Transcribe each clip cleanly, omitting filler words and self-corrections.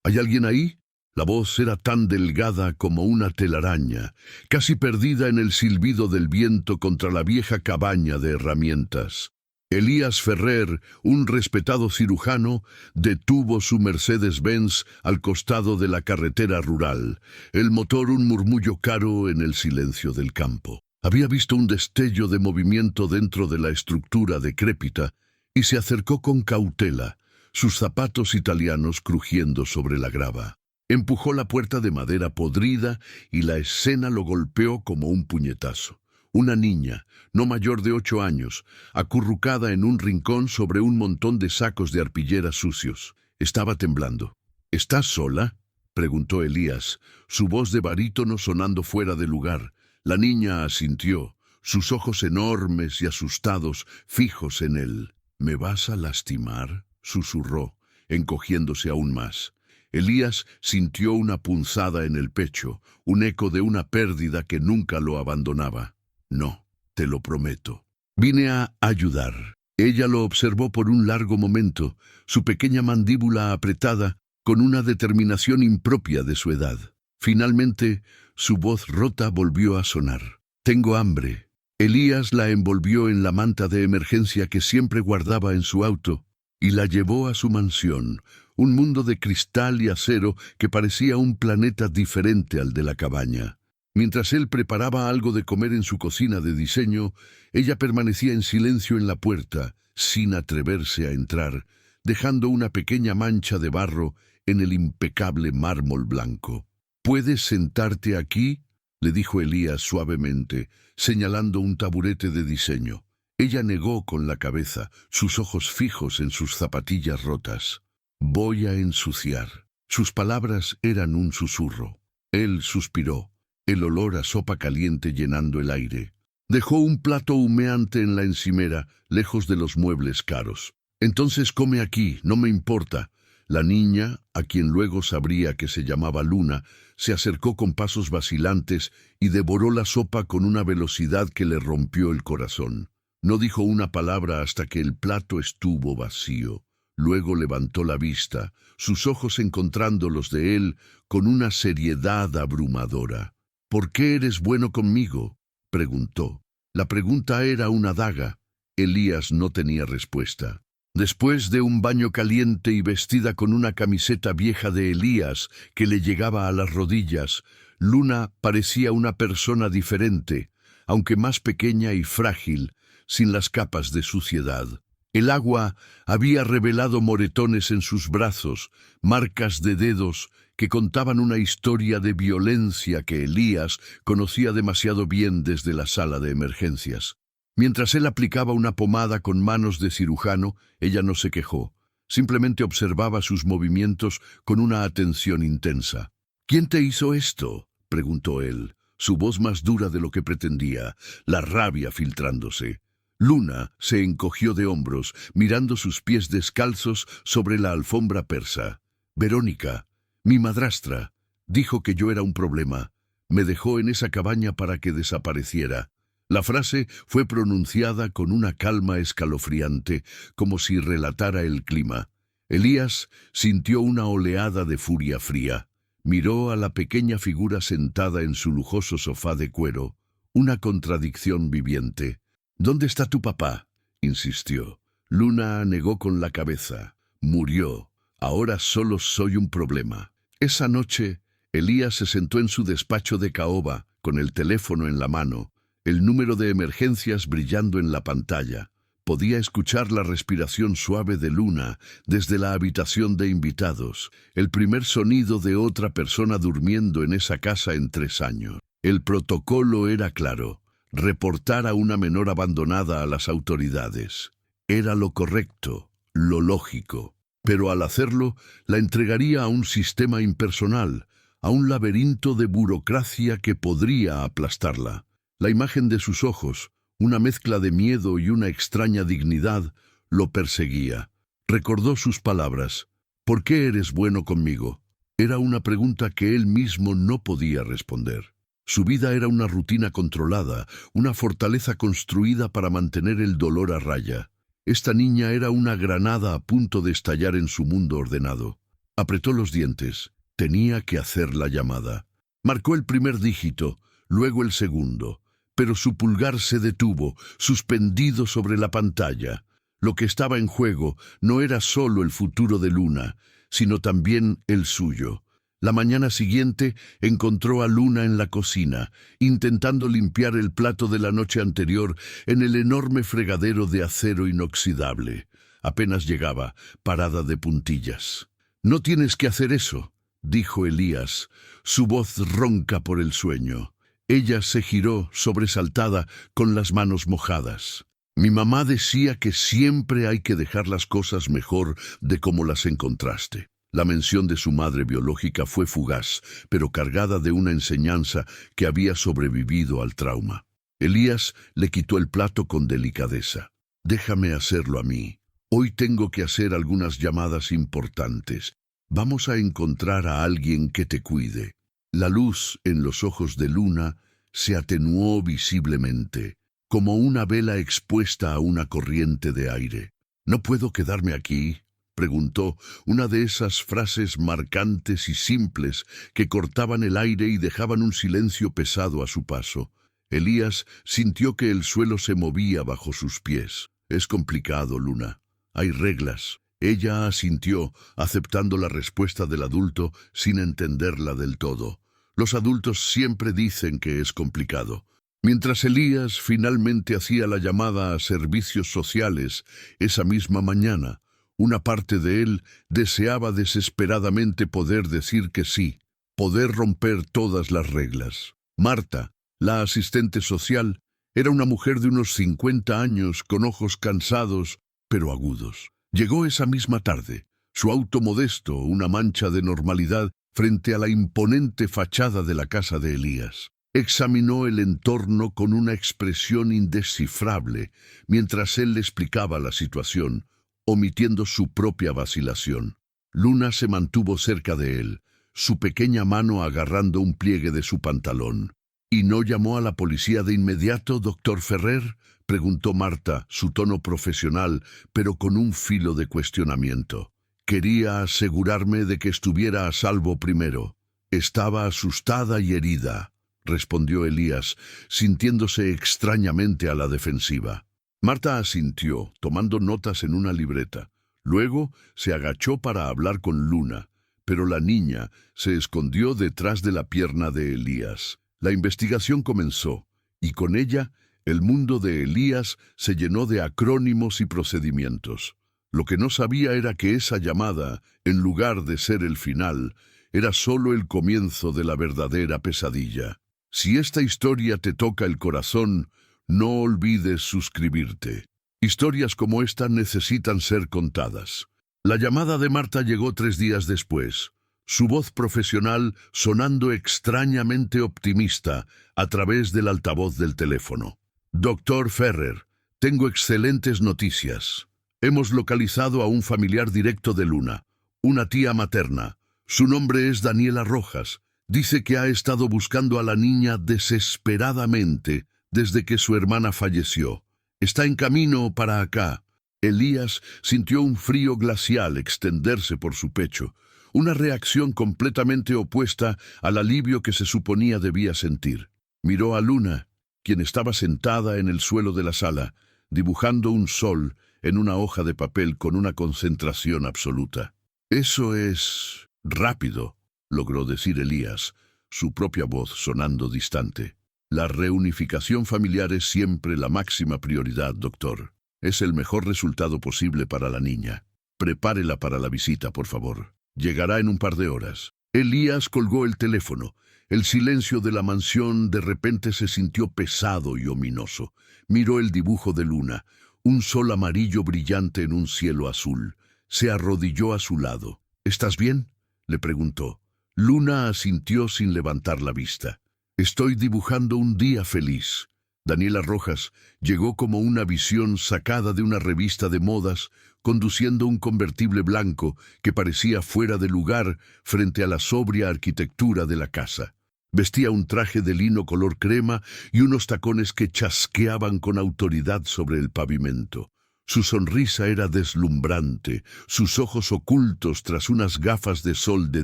¿Hay alguien ahí? La voz era tan delgada como una telaraña, casi perdida en el silbido del viento contra la vieja cabaña de herramientas. Elías Ferrer, un respetado cirujano, detuvo su Mercedes-Benz al costado de la carretera rural, el motor un murmullo caro en el silencio del campo. Había visto un destello de movimiento dentro de la estructura decrépita y se acercó con cautela, sus zapatos italianos crujiendo sobre la grava. Empujó la puerta de madera podrida y la escena lo golpeó como un puñetazo. Una niña, no mayor de 8 años, acurrucada en un rincón sobre un montón de sacos de arpillera sucios. Estaba temblando. ¿Estás sola?, preguntó Elías, su voz de barítono sonando fuera de lugar. La niña asintió, sus ojos enormes y asustados fijos en él. ¿Me vas a lastimar?, susurró, encogiéndose aún más. Elías sintió una punzada en el pecho, un eco de una pérdida que nunca lo abandonaba. No, te lo prometo. Vine a ayudar. Ella lo observó por un largo momento, su pequeña mandíbula apretada, con una determinación impropia de su edad. Finalmente, su voz rota volvió a sonar. Tengo hambre. Elías la envolvió en la manta de emergencia que siempre guardaba en su auto y la llevó a su mansión, un mundo de cristal y acero que parecía un planeta diferente al de la cabaña. Mientras él preparaba algo de comer en su cocina de diseño, ella permanecía en silencio en la puerta, sin atreverse a entrar, dejando una pequeña mancha de barro en el impecable mármol blanco. «¿Puedes sentarte aquí?», le dijo Elías suavemente, señalando un taburete de diseño. Ella negó con la cabeza, sus ojos fijos en sus zapatillas rotas. «Voy a ensuciar». Sus palabras eran un susurro. Él suspiró, el olor a sopa caliente llenando el aire. Dejó un plato humeante en la encimera, lejos de los muebles caros. «Entonces come aquí, no me importa». La niña, a quien luego sabría que se llamaba Luna, se acercó con pasos vacilantes y devoró la sopa con una velocidad que le rompió el corazón. No dijo una palabra hasta que el plato estuvo vacío. Luego levantó la vista, sus ojos encontrando los de él con una seriedad abrumadora. «¿Por qué eres bueno conmigo?», preguntó. La pregunta era una daga. Elías no tenía respuesta. Después de un baño caliente y vestida con una camiseta vieja de Elías que le llegaba a las rodillas, Luna parecía una persona diferente, aunque más pequeña y frágil, sin las capas de suciedad. El agua había revelado moretones en sus brazos, marcas de dedos que contaban una historia de violencia que Elías conocía demasiado bien desde la sala de emergencias. Mientras él aplicaba una pomada con manos de cirujano, ella no se quejó. Simplemente observaba sus movimientos con una atención intensa. «¿Quién te hizo esto?», preguntó él, su voz más dura de lo que pretendía, la rabia filtrándose. Luna se encogió de hombros, mirando sus pies descalzos sobre la alfombra persa. «Verónica, mi madrastra, dijo que yo era un problema. Me dejó en esa cabaña para que desapareciera». La frase fue pronunciada con una calma escalofriante, como si relatara el clima. Elías sintió una oleada de furia fría. Miró a la pequeña figura sentada en su lujoso sofá de cuero, una contradicción viviente. «¿Dónde está tu papá?», insistió. Luna negó con la cabeza. «Murió. Ahora solo soy un problema». Esa noche, Elías se sentó en su despacho de caoba, con el teléfono en la mano, el número de emergencias brillando en la pantalla. Podía escuchar la respiración suave de Luna desde la habitación de invitados, el primer sonido de otra persona durmiendo en esa casa en 3 años. El protocolo era claro: reportar a una menor abandonada a las autoridades. Era lo correcto, lo lógico. Pero al hacerlo, la entregaría a un sistema impersonal, a un laberinto de burocracia que podría aplastarla. La imagen de sus ojos, una mezcla de miedo y una extraña dignidad, lo perseguía. Recordó sus palabras. «¿Por qué eres bueno conmigo?». Era una pregunta que él mismo no podía responder. Su vida era una rutina controlada, una fortaleza construida para mantener el dolor a raya. Esta niña era una granada a punto de estallar en su mundo ordenado. Apretó los dientes. Tenía que hacer la llamada. Marcó el primer dígito, luego el segundo, pero su pulgar se detuvo, suspendido sobre la pantalla. Lo que estaba en juego no era solo el futuro de Luna, sino también el suyo. La mañana siguiente encontró a Luna en la cocina, intentando limpiar el plato de la noche anterior en el enorme fregadero de acero inoxidable. Apenas llegaba, parada de puntillas. «No tienes que hacer eso», dijo Elías, su voz ronca por el sueño. Ella se giró, sobresaltada, con las manos mojadas. «Mi mamá decía que siempre hay que dejar las cosas mejor de como las encontraste». La mención de su madre biológica fue fugaz, pero cargada de una enseñanza que había sobrevivido al trauma. Elías le quitó el plato con delicadeza. «Déjame hacerlo a mí. Hoy tengo que hacer algunas llamadas importantes. Vamos a encontrar a alguien que te cuide». La luz en los ojos de Luna se atenuó visiblemente, como una vela expuesta a una corriente de aire. «¿No puedo quedarme aquí?», preguntó, una de esas frases marcantes y simples que cortaban el aire y dejaban un silencio pesado a su paso. Elías sintió que el suelo se movía bajo sus pies. «Es complicado, Luna. Hay reglas». Ella asintió, aceptando la respuesta del adulto sin entenderla del todo. Los adultos siempre dicen que es complicado. Mientras Elías finalmente hacía la llamada a servicios sociales esa misma mañana, una parte de él deseaba desesperadamente poder decir que sí, poder romper todas las reglas. Marta, la asistente social, era una mujer de unos 50 años con ojos cansados pero agudos. Llegó esa misma tarde, su auto modesto, una mancha de normalidad frente a la imponente fachada de la casa de Elías. Examinó el entorno con una expresión indescifrable mientras él le explicaba la situación, omitiendo su propia vacilación. Luna se mantuvo cerca de él, su pequeña mano agarrando un pliegue de su pantalón. «¿Y no llamó a la policía de inmediato, doctor Ferrer?», preguntó Marta, su tono profesional, pero con un filo de cuestionamiento. «Quería asegurarme de que estuviera a salvo primero. Estaba asustada y herida», respondió Elías, sintiéndose extrañamente a la defensiva. Marta asintió, tomando notas en una libreta. Luego se agachó para hablar con Luna, pero la niña se escondió detrás de la pierna de Elías. La investigación comenzó, y con ella el mundo de Elías se llenó de acrónimos y procedimientos. Lo que no sabía era que esa llamada, en lugar de ser el final, era solo el comienzo de la verdadera pesadilla. Si esta historia te toca el corazón, no olvides suscribirte. Historias como esta necesitan ser contadas. La llamada de Marta llegó 3 días después, su voz profesional sonando extrañamente optimista a través del altavoz del teléfono. «Doctor Ferrer, tengo excelentes noticias. Hemos localizado a un familiar directo de Luna, una tía materna. Su nombre es Daniela Rojas. Dice que ha estado buscando a la niña desesperadamente desde que su hermana falleció. Está en camino para acá». Elías sintió un frío glacial extenderse por su pecho, una reacción completamente opuesta al alivio que se suponía debía sentir. Miró a Luna, quien estaba sentada en el suelo de la sala, dibujando un sol en una hoja de papel con una concentración absoluta. «Eso es rápido», logró decir Elías, su propia voz sonando distante. «La reunificación familiar es siempre la máxima prioridad, doctor. Es el mejor resultado posible para la niña. Prepárela para la visita, por favor. Llegará en un par de horas». Elías colgó el teléfono. El silencio de la mansión de repente se sintió pesado y ominoso. Miró el dibujo de Luna, un sol amarillo brillante en un cielo azul. Se arrodilló a su lado. «¿Estás bien?», le preguntó. Luna asintió sin levantar la vista. «Estoy dibujando un día feliz». Daniela Rojas llegó como una visión sacada de una revista de modas, conduciendo un convertible blanco que parecía fuera de lugar frente a la sobria arquitectura de la casa. Vestía un traje de lino color crema y unos tacones que chasqueaban con autoridad sobre el pavimento. Su sonrisa era deslumbrante, sus ojos ocultos tras unas gafas de sol de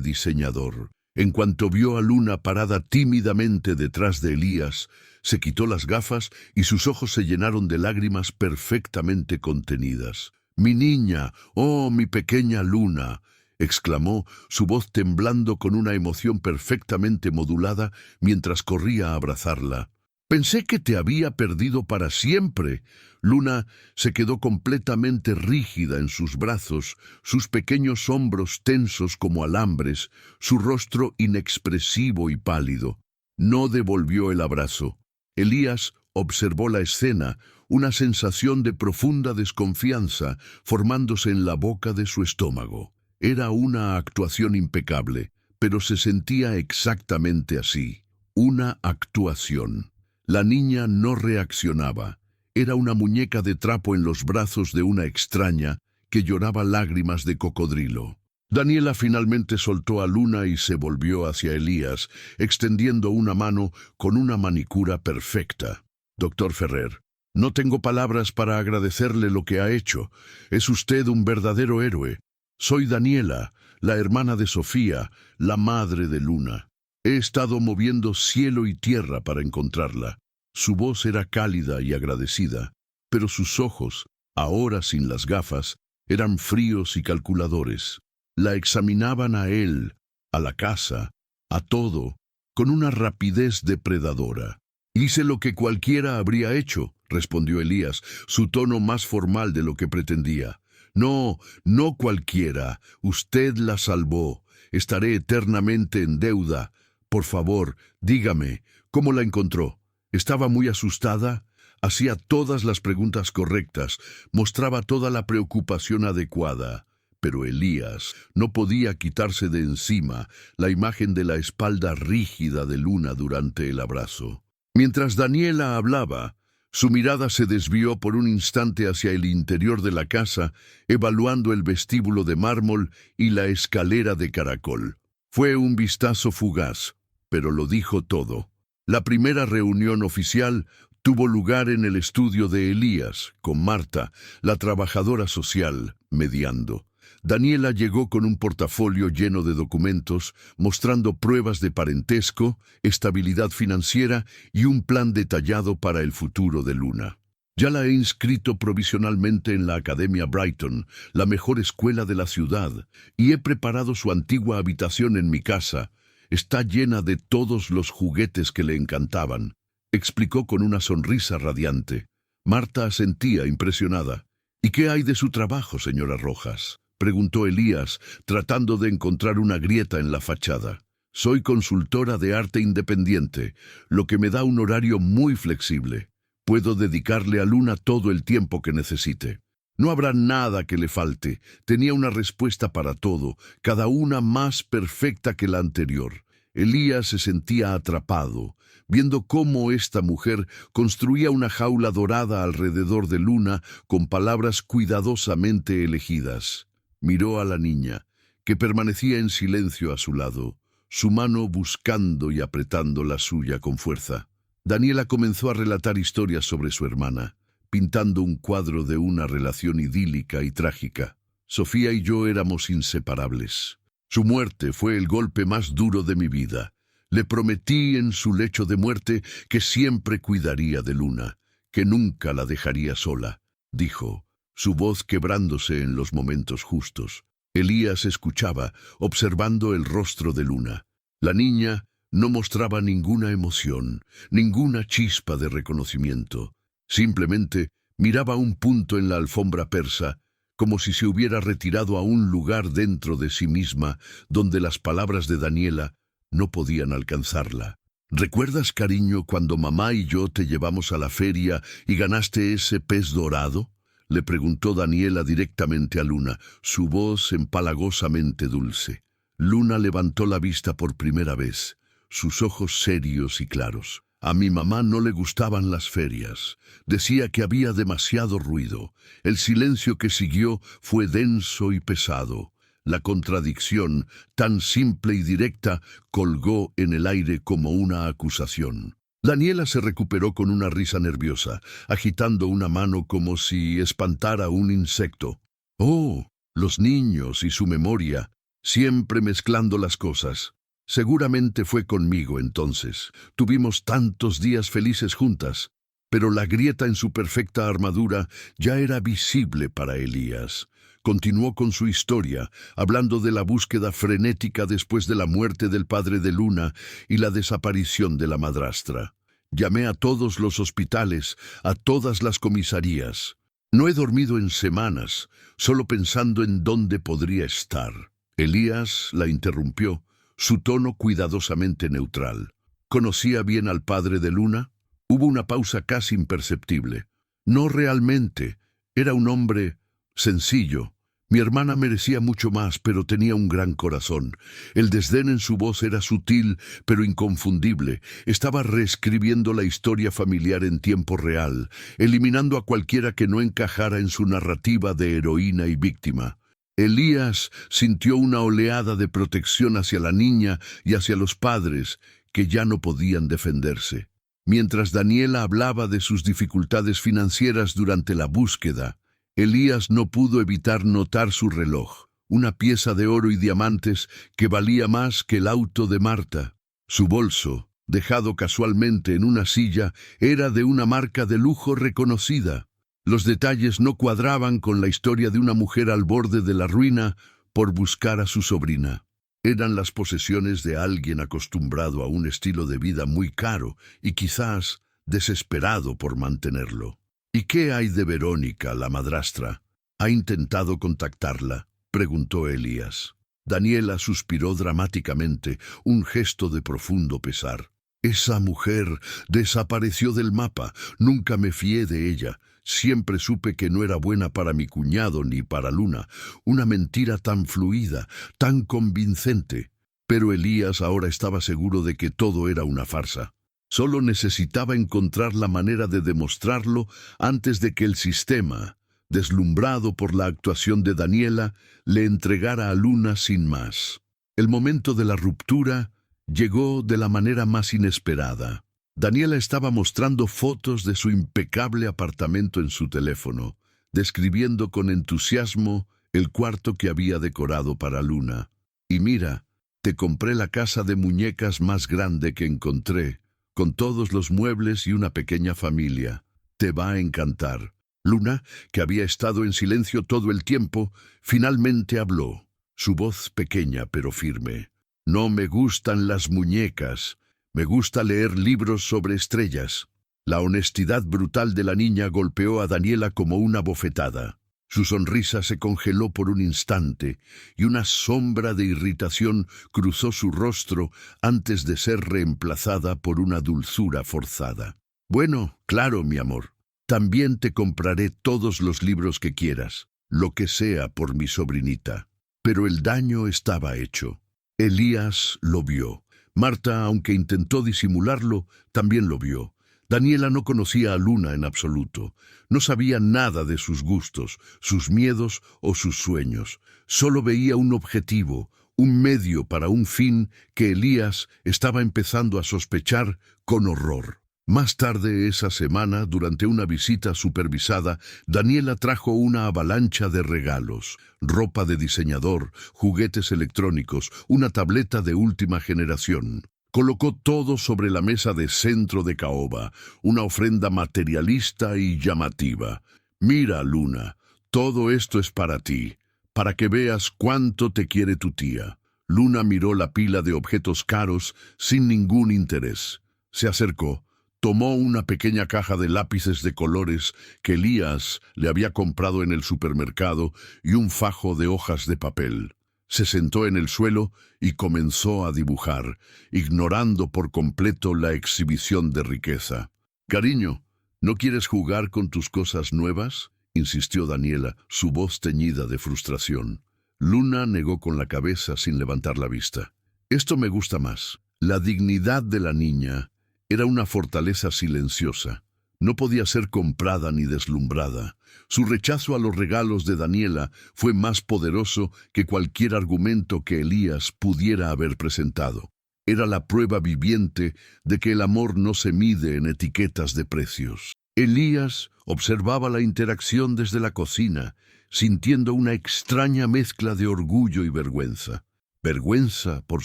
diseñador. En cuanto vio a Luna parada tímidamente detrás de Elías, se quitó las gafas y sus ojos se llenaron de lágrimas perfectamente contenidas. «Mi niña, oh, mi pequeña Luna», exclamó, su voz temblando con una emoción perfectamente modulada mientras corría a abrazarla. «Pensé que te había perdido para siempre». Luna se quedó completamente rígida en sus brazos, sus pequeños hombros tensos como alambres, su rostro inexpresivo y pálido. No devolvió el abrazo. Elías observó la escena, una sensación de profunda desconfianza formándose en la boca de su estómago. Era una actuación impecable, pero se sentía exactamente así. Una actuación. La niña no reaccionaba. Era una muñeca de trapo en los brazos de una extraña que lloraba lágrimas de cocodrilo. Daniela finalmente soltó a Luna y se volvió hacia Elías, extendiendo una mano con una manicura perfecta. «Doctor Ferrer, no tengo palabras para agradecerle lo que ha hecho. Es usted un verdadero héroe. Soy Daniela, la hermana de Sofía, la madre de Luna. He estado moviendo cielo y tierra para encontrarla». Su voz era cálida y agradecida, pero sus ojos, ahora sin las gafas, eran fríos y calculadores. La examinaban a él, a la casa, a todo, con una rapidez depredadora. «Hice lo que cualquiera habría hecho», respondió Elías, su tono más formal de lo que pretendía. «No, no cualquiera. Usted la salvó. Estaré eternamente en deuda. Por favor, dígame, ¿cómo la encontró? ¿Estaba muy asustada?» Hacía todas las preguntas correctas, mostraba toda la preocupación adecuada. Pero Elías no podía quitarse de encima la imagen de la espalda rígida de Luna durante el abrazo. Mientras Daniela hablaba, su mirada se desvió por un instante hacia el interior de la casa, evaluando el vestíbulo de mármol y la escalera de caracol. Fue un vistazo fugaz, pero lo dijo todo. La primera reunión oficial tuvo lugar en el estudio de Elías, con Marta, la trabajadora social, mediando. Daniela llegó con un portafolio lleno de documentos, mostrando pruebas de parentesco, estabilidad financiera y un plan detallado para el futuro de Luna. «Ya la he inscrito provisionalmente en la Academia Brighton, la mejor escuela de la ciudad, y he preparado su antigua habitación en mi casa. Está llena de todos los juguetes que le encantaban», explicó con una sonrisa radiante. Marta asentía impresionada. «¿Y qué hay de su trabajo, señora Rojas?», preguntó Elías, tratando de encontrar una grieta en la fachada. «Soy consultora de arte independiente, lo que me da un horario muy flexible. Puedo dedicarle a Luna todo el tiempo que necesite. No habrá nada que le falte». Tenía una respuesta para todo, cada una más perfecta que la anterior. Elías se sentía atrapado, viendo cómo esta mujer construía una jaula dorada alrededor de Luna con palabras cuidadosamente elegidas. Miró a la niña, que permanecía en silencio a su lado, su mano buscando y apretando la suya con fuerza. Daniela comenzó a relatar historias sobre su hermana, pintando un cuadro de una relación idílica y trágica. «Sofía y yo éramos inseparables. Su muerte fue el golpe más duro de mi vida. Le prometí en su lecho de muerte que siempre cuidaría de Luna, que nunca la dejaría sola», dijo, su voz quebrándose en los momentos justos. Elías escuchaba, observando el rostro de Luna. La niña no mostraba ninguna emoción, ninguna chispa de reconocimiento. Simplemente miraba un punto en la alfombra persa, como si se hubiera retirado a un lugar dentro de sí misma, donde las palabras de Daniela no podían alcanzarla. «¿Recuerdas, cariño, cuando mamá y yo te llevamos a la feria y ganaste ese pez dorado?», le preguntó Daniela directamente a Luna, su voz empalagosamente dulce. Luna levantó la vista por primera vez, sus ojos serios y claros. «A mi mamá no le gustaban las ferias. Decía que había demasiado ruido. El silencio que siguió fue denso y pesado. La contradicción, tan simple y directa, colgó en el aire como una acusación. Daniela se recuperó con una risa nerviosa, agitando una mano como si espantara un insecto. Oh, los niños y su memoria, siempre mezclando las cosas. Seguramente fue conmigo entonces. Tuvimos tantos días felices juntas, pero la grieta en su perfecta armadura ya era visible para Elías. Continuó con su historia, hablando de la búsqueda frenética después de la muerte del padre de Luna y la desaparición de la madrastra. Llamé a todos los hospitales, a todas las comisarías. No he dormido en semanas, solo pensando en dónde podría estar. Elías la interrumpió, su tono cuidadosamente neutral. ¿Conocía bien al padre de Luna? Hubo una pausa casi imperceptible. No realmente. Era un hombre sencillo. Mi hermana merecía mucho más, pero tenía un gran corazón. El desdén en su voz era sutil, pero inconfundible. Estaba reescribiendo la historia familiar en tiempo real, eliminando a cualquiera que no encajara en su narrativa de heroína y víctima. Elías sintió una oleada de protección hacia la niña y hacia los padres, que ya no podían defenderse. Mientras Daniela hablaba de sus dificultades financieras durante la búsqueda, Elías no pudo evitar notar su reloj, una pieza de oro y diamantes que valía más que el auto de Marta. Su bolso, dejado casualmente en una silla, era de una marca de lujo reconocida. Los detalles no cuadraban con la historia de una mujer al borde de la ruina por buscar a su sobrina. Eran las posesiones de alguien acostumbrado a un estilo de vida muy caro y quizás desesperado por mantenerlo. ¿Y qué hay de Verónica, la madrastra? ¿Ha intentado contactarla?, preguntó Elías. Daniela suspiró dramáticamente, un gesto de profundo pesar. Esa mujer desapareció del mapa. Nunca me fié de ella. Siempre supe que no era buena para mi cuñado ni para Luna. Una mentira tan fluida, tan convincente. Pero Elías ahora estaba seguro de que todo era una farsa. Solo necesitaba encontrar la manera de demostrarlo antes de que el sistema, deslumbrado por la actuación de Daniela, le entregara a Luna sin más. El momento de la ruptura llegó de la manera más inesperada. Daniela estaba mostrando fotos de su impecable apartamento en su teléfono, describiendo con entusiasmo el cuarto que había decorado para Luna. Y mira, te compré la casa de muñecas más grande que encontré, con todos los muebles y una pequeña familia. Te va a encantar. Luna, que había estado en silencio todo el tiempo, finalmente habló, su voz pequeña pero firme. No me gustan las muñecas. Me gusta leer libros sobre estrellas. La honestidad brutal de la niña golpeó a Daniela como una bofetada. Su sonrisa se congeló por un instante y una sombra de irritación cruzó su rostro antes de ser reemplazada por una dulzura forzada. Bueno, claro, mi amor. También te compraré todos los libros que quieras, lo que sea por mi sobrinita. Pero el daño estaba hecho. Elías lo vio. Marta, aunque intentó disimularlo, también lo vio. Daniela no conocía a Luna en absoluto. No sabía nada de sus gustos, sus miedos o sus sueños. Solo veía un objetivo, un medio para un fin que Elías estaba empezando a sospechar con horror. Más tarde esa semana, durante una visita supervisada, Daniela trajo una avalancha de regalos, ropa de diseñador, juguetes electrónicos, una tableta de última generación. Colocó todo sobre la mesa de centro de caoba, una ofrenda materialista y llamativa. Mira, Luna, todo esto es para ti, para que veas cuánto te quiere tu tía. Luna miró la pila de objetos caros sin ningún interés. Se acercó. Tomó una pequeña caja de lápices de colores que Elías le había comprado en el supermercado y un fajo de hojas de papel. Se sentó en el suelo y comenzó a dibujar, ignorando por completo la exhibición de riqueza. «Cariño, ¿no quieres jugar con tus cosas nuevas?», insistió Daniela, su voz teñida de frustración. Luna negó con la cabeza sin levantar la vista. «Esto me gusta más». La dignidad de la niña era una fortaleza silenciosa. No podía ser comprada ni deslumbrada. Su rechazo a los regalos de Daniela fue más poderoso que cualquier argumento que Elías pudiera haber presentado. Era la prueba viviente de que el amor no se mide en etiquetas de precios. Elías observaba la interacción desde la cocina, sintiendo una extraña mezcla de orgullo y vergüenza. Vergüenza por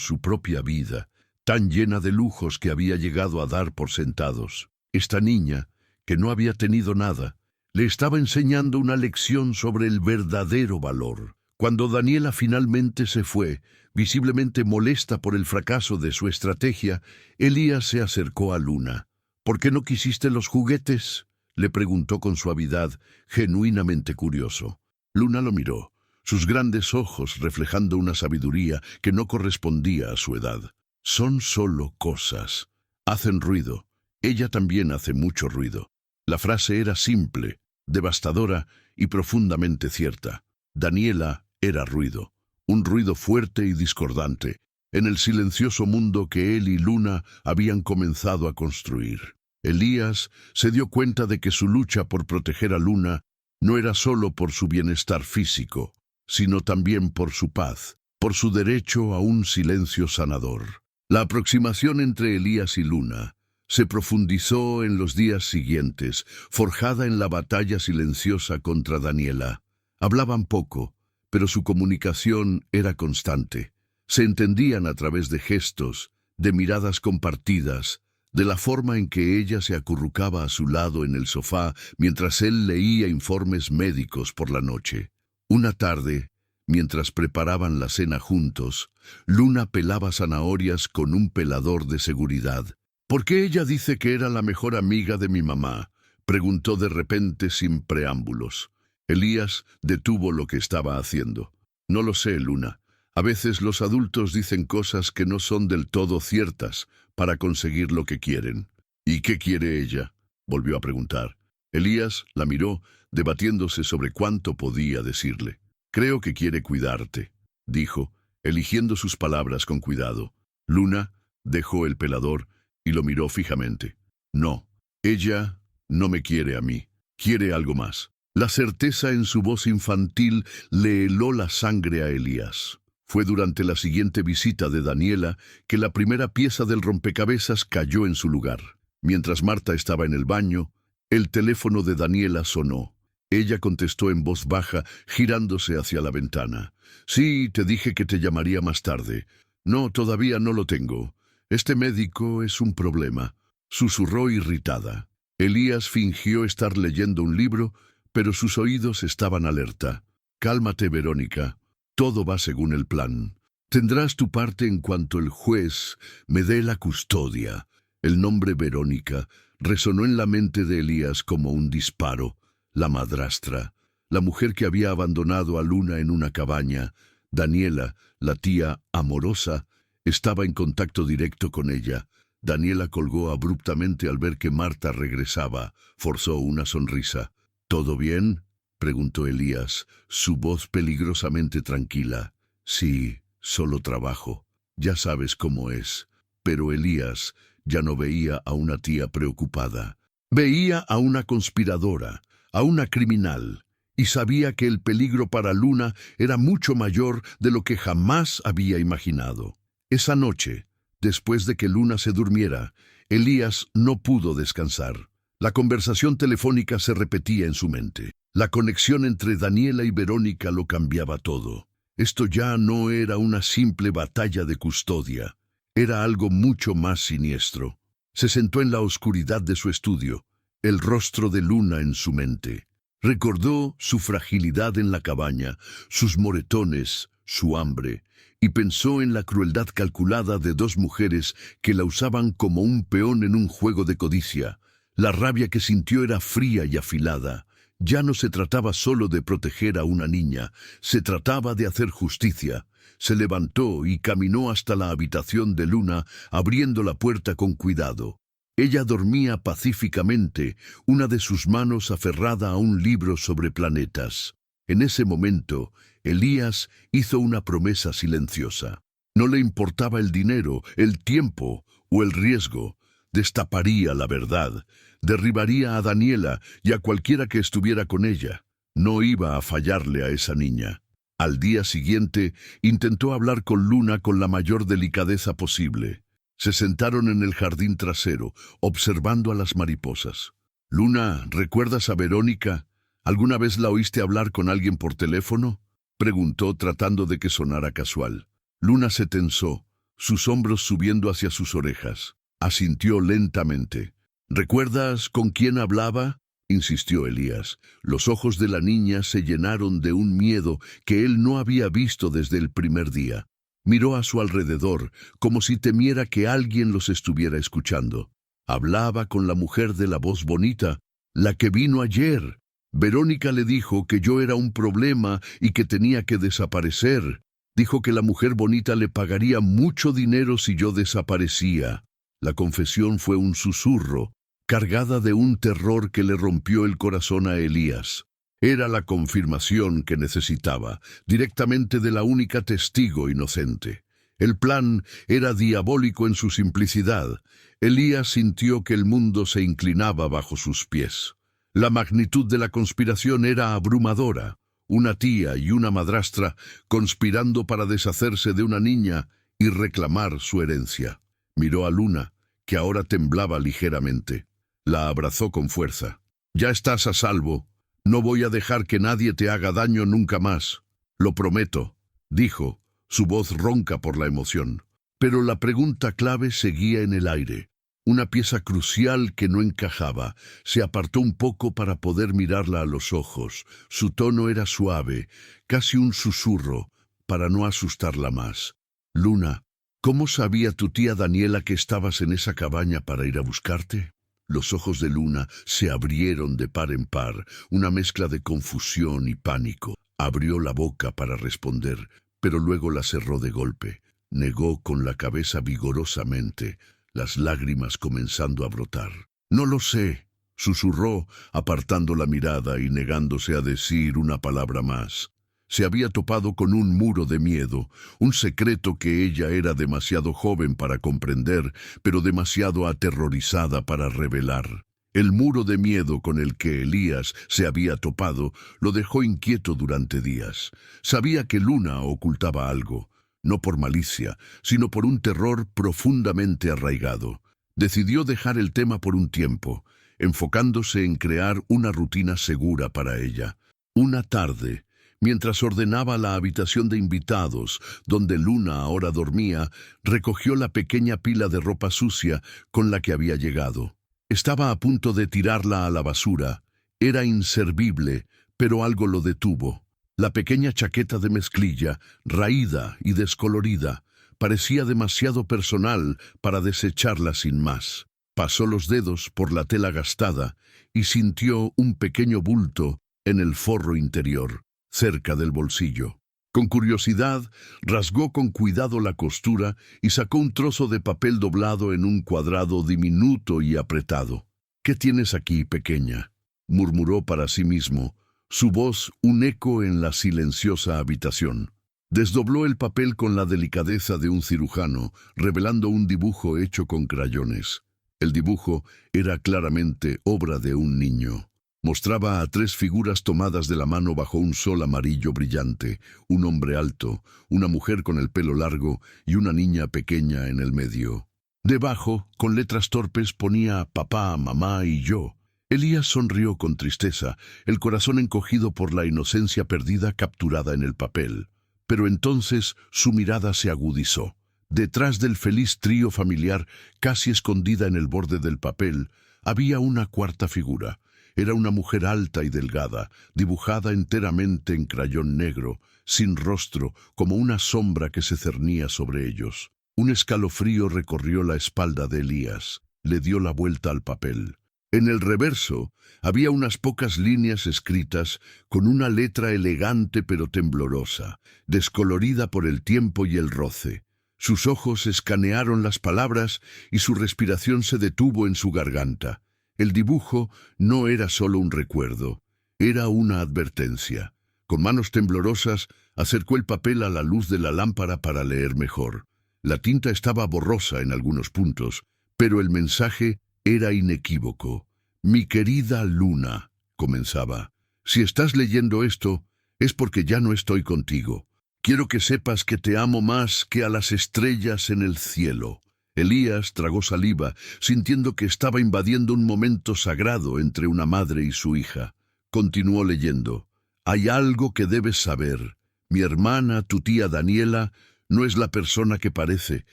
su propia vida, tan llena de lujos que había llegado a dar por sentados. Esta niña, que no había tenido nada, le estaba enseñando una lección sobre el verdadero valor. Cuando Daniela finalmente se fue, visiblemente molesta por el fracaso de su estrategia, Elías se acercó a Luna. «¿Por qué no quisiste los juguetes?», le preguntó con suavidad, genuinamente curioso. Luna lo miró, sus grandes ojos reflejando una sabiduría que no correspondía a su edad. «Son solo cosas. Hacen ruido. Ella también hace mucho ruido». La frase era simple, devastadora y profundamente cierta. Daniela era ruido, un ruido fuerte y discordante, en el silencioso mundo que él y Luna habían comenzado a construir. Elías se dio cuenta de que su lucha por proteger a Luna no era solo por su bienestar físico, sino también por su paz, por su derecho a un silencio sanador. La aproximación entre Elías y Luna se profundizó en los días siguientes, forjada en la batalla silenciosa contra Daniela. Hablaban poco, pero su comunicación era constante. Se entendían a través de gestos, de miradas compartidas, de la forma en que ella se acurrucaba a su lado en el sofá mientras él leía informes médicos por la noche. Una tarde, mientras preparaban la cena juntos, Luna pelaba zanahorias con un pelador de seguridad. «¿Por qué ella dice que era la mejor amiga de mi mamá?», preguntó de repente sin preámbulos. Elías detuvo lo que estaba haciendo. «No lo sé, Luna. A veces los adultos dicen cosas que no son del todo ciertas para conseguir lo que quieren». «¿Y qué quiere ella?», volvió a preguntar. Elías la miró, debatiéndose sobre cuánto podía decirle. «Creo que quiere cuidarte», dijo, eligiendo sus palabras con cuidado. Luna dejó el pelador y lo miró fijamente. «No, ella no me quiere a mí. Quiere algo más». La certeza en su voz infantil le heló la sangre a Elías. Fue durante la siguiente visita de Daniela que la primera pieza del rompecabezas cayó en su lugar. Mientras Marta estaba en el baño, el teléfono de Daniela sonó. Ella contestó en voz baja, girándose hacia la ventana. «Sí, te dije que te llamaría más tarde». «No, todavía no lo tengo. Este médico es un problema», susurró irritada. Elías fingió estar leyendo un libro, pero sus oídos estaban alerta. «Cálmate, Verónica. Todo va según el plan. Tendrás tu parte en cuanto el juez me dé la custodia». El nombre Verónica resonó en la mente de Elías como un disparo. La madrastra, la mujer que había abandonado a Luna en una cabaña, Daniela, la tía amorosa, estaba en contacto directo con ella. Daniela colgó abruptamente al ver que Marta regresaba. Forzó una sonrisa. «¿Todo bien?», preguntó Elías, su voz peligrosamente tranquila. «Sí, solo trabajo. Ya sabes cómo es». Pero Elías ya no veía a una tía preocupada. Veía a una conspiradora, a una criminal, y sabía que el peligro para Luna era mucho mayor de lo que jamás había imaginado. Esa noche, después de que Luna se durmiera, Elías no pudo descansar. La conversación telefónica se repetía en su mente. La conexión entre Daniela y Verónica lo cambiaba todo. Esto ya no era una simple batalla de custodia. Era algo mucho más siniestro. Se sentó en la oscuridad de su estudio, el rostro de Luna en su mente. Recordó su fragilidad en la cabaña, sus moretones, su hambre, y pensó en la crueldad calculada de dos mujeres que la usaban como un peón en un juego de codicia. La rabia que sintió era fría y afilada. Ya no se trataba solo de proteger a una niña, se trataba de hacer justicia. Se levantó y caminó hasta la habitación de Luna, abriendo la puerta con cuidado. Ella dormía pacíficamente, una de sus manos aferrada a un libro sobre planetas. En ese momento, Elías hizo una promesa silenciosa. No le importaba el dinero, el tiempo o el riesgo. Destaparía la verdad, derribaría a Daniela y a cualquiera que estuviera con ella. No iba a fallarle a esa niña. Al día siguiente, intentó hablar con Luna con la mayor delicadeza posible. Se sentaron en el jardín trasero, observando a las mariposas. «Luna, ¿recuerdas a Verónica? ¿Alguna vez la oíste hablar con alguien por teléfono?», preguntó tratando de que sonara casual. Luna se tensó, sus hombros subiendo hacia sus orejas. Asintió lentamente. «¿Recuerdas con quién hablaba?», insistió Elías. Los ojos de la niña se llenaron de un miedo que él no había visto desde el primer día. Miró a su alrededor, como si temiera que alguien los estuviera escuchando. Hablaba con la mujer de la voz bonita, la que vino ayer. Verónica le dijo que yo era un problema y que tenía que desaparecer. Dijo que la mujer bonita le pagaría mucho dinero si yo desaparecía. La confesión fue un susurro, cargada de un terror que le rompió el corazón a Elías. Era la confirmación que necesitaba, directamente de la única testigo inocente. El plan era diabólico en su simplicidad. Elías sintió que el mundo se inclinaba bajo sus pies. La magnitud de la conspiración era abrumadora. Una tía y una madrastra conspirando para deshacerse de una niña y reclamar su herencia. Miró a Luna, que ahora temblaba ligeramente. La abrazó con fuerza. «Ya estás a salvo. No voy a dejar que nadie te haga daño nunca más. Lo prometo», dijo, su voz ronca por la emoción. Pero la pregunta clave seguía en el aire. Una pieza crucial que no encajaba. Se apartó un poco para poder mirarla a los ojos. Su tono era suave, casi un susurro, para no asustarla más. «Luna, ¿cómo sabía tu tía Daniela que estabas en esa cabaña para ir a buscarte?». Los ojos de Luna se abrieron de par en par, una mezcla de confusión y pánico. Abrió la boca para responder, pero luego la cerró de golpe. Negó con la cabeza vigorosamente, las lágrimas comenzando a brotar. «No lo sé», susurró, apartando la mirada y negándose a decir una palabra más. Se había topado con un muro de miedo, un secreto que ella era demasiado joven para comprender, pero demasiado aterrorizada para revelar. El muro de miedo con el que Elías se había topado lo dejó inquieto durante días. Sabía que Luna ocultaba algo, no por malicia, sino por un terror profundamente arraigado. Decidió dejar el tema por un tiempo, enfocándose en crear una rutina segura para ella. Una tarde, mientras ordenaba la habitación de invitados, donde Luna ahora dormía, recogió la pequeña pila de ropa sucia con la que había llegado. Estaba a punto de tirarla a la basura. Era inservible, pero algo lo detuvo. La pequeña chaqueta de mezclilla, raída y descolorida, parecía demasiado personal para desecharla sin más. Pasó los dedos por la tela gastada y sintió un pequeño bulto en el forro interior, cerca del bolsillo. Con curiosidad, rasgó con cuidado la costura y sacó un trozo de papel doblado en un cuadrado diminuto y apretado. «¿Qué tienes aquí, pequeña?», murmuró para sí mismo, su voz un eco en la silenciosa habitación. Desdobló el papel con la delicadeza de un cirujano, revelando un dibujo hecho con crayones. El dibujo era claramente obra de un niño. Mostraba a 3 figuras tomadas de la mano bajo un sol amarillo brillante, un hombre alto, una mujer con el pelo largo y una niña pequeña en el medio. Debajo, con letras torpes, ponía papá, mamá y yo. Elías sonrió con tristeza, el corazón encogido por la inocencia perdida capturada en el papel. Pero entonces su mirada se agudizó. Detrás del feliz trío familiar, casi escondida en el borde del papel, había una cuarta figura. Era una mujer alta y delgada, dibujada enteramente en crayón negro, sin rostro, como una sombra que se cernía sobre ellos. Un escalofrío recorrió la espalda de Elías. Le dio la vuelta al papel. En el reverso había unas pocas líneas escritas con una letra elegante pero temblorosa, descolorida por el tiempo y el roce. Sus ojos escanearon las palabras y su respiración se detuvo en su garganta. El dibujo no era solo un recuerdo, era una advertencia. Con manos temblorosas, acercó el papel a la luz de la lámpara para leer mejor. La tinta estaba borrosa en algunos puntos, pero el mensaje era inequívoco. «Mi querida Luna», comenzaba, «si estás leyendo esto, es porque ya no estoy contigo. Quiero que sepas que te amo más que a las estrellas en el cielo. Elías tragó saliva, sintiendo que estaba invadiendo un momento sagrado entre una madre y su hija. Continuó leyendo. Hay algo que debes saber. Mi hermana, tu tía Daniela, no es la persona que parece.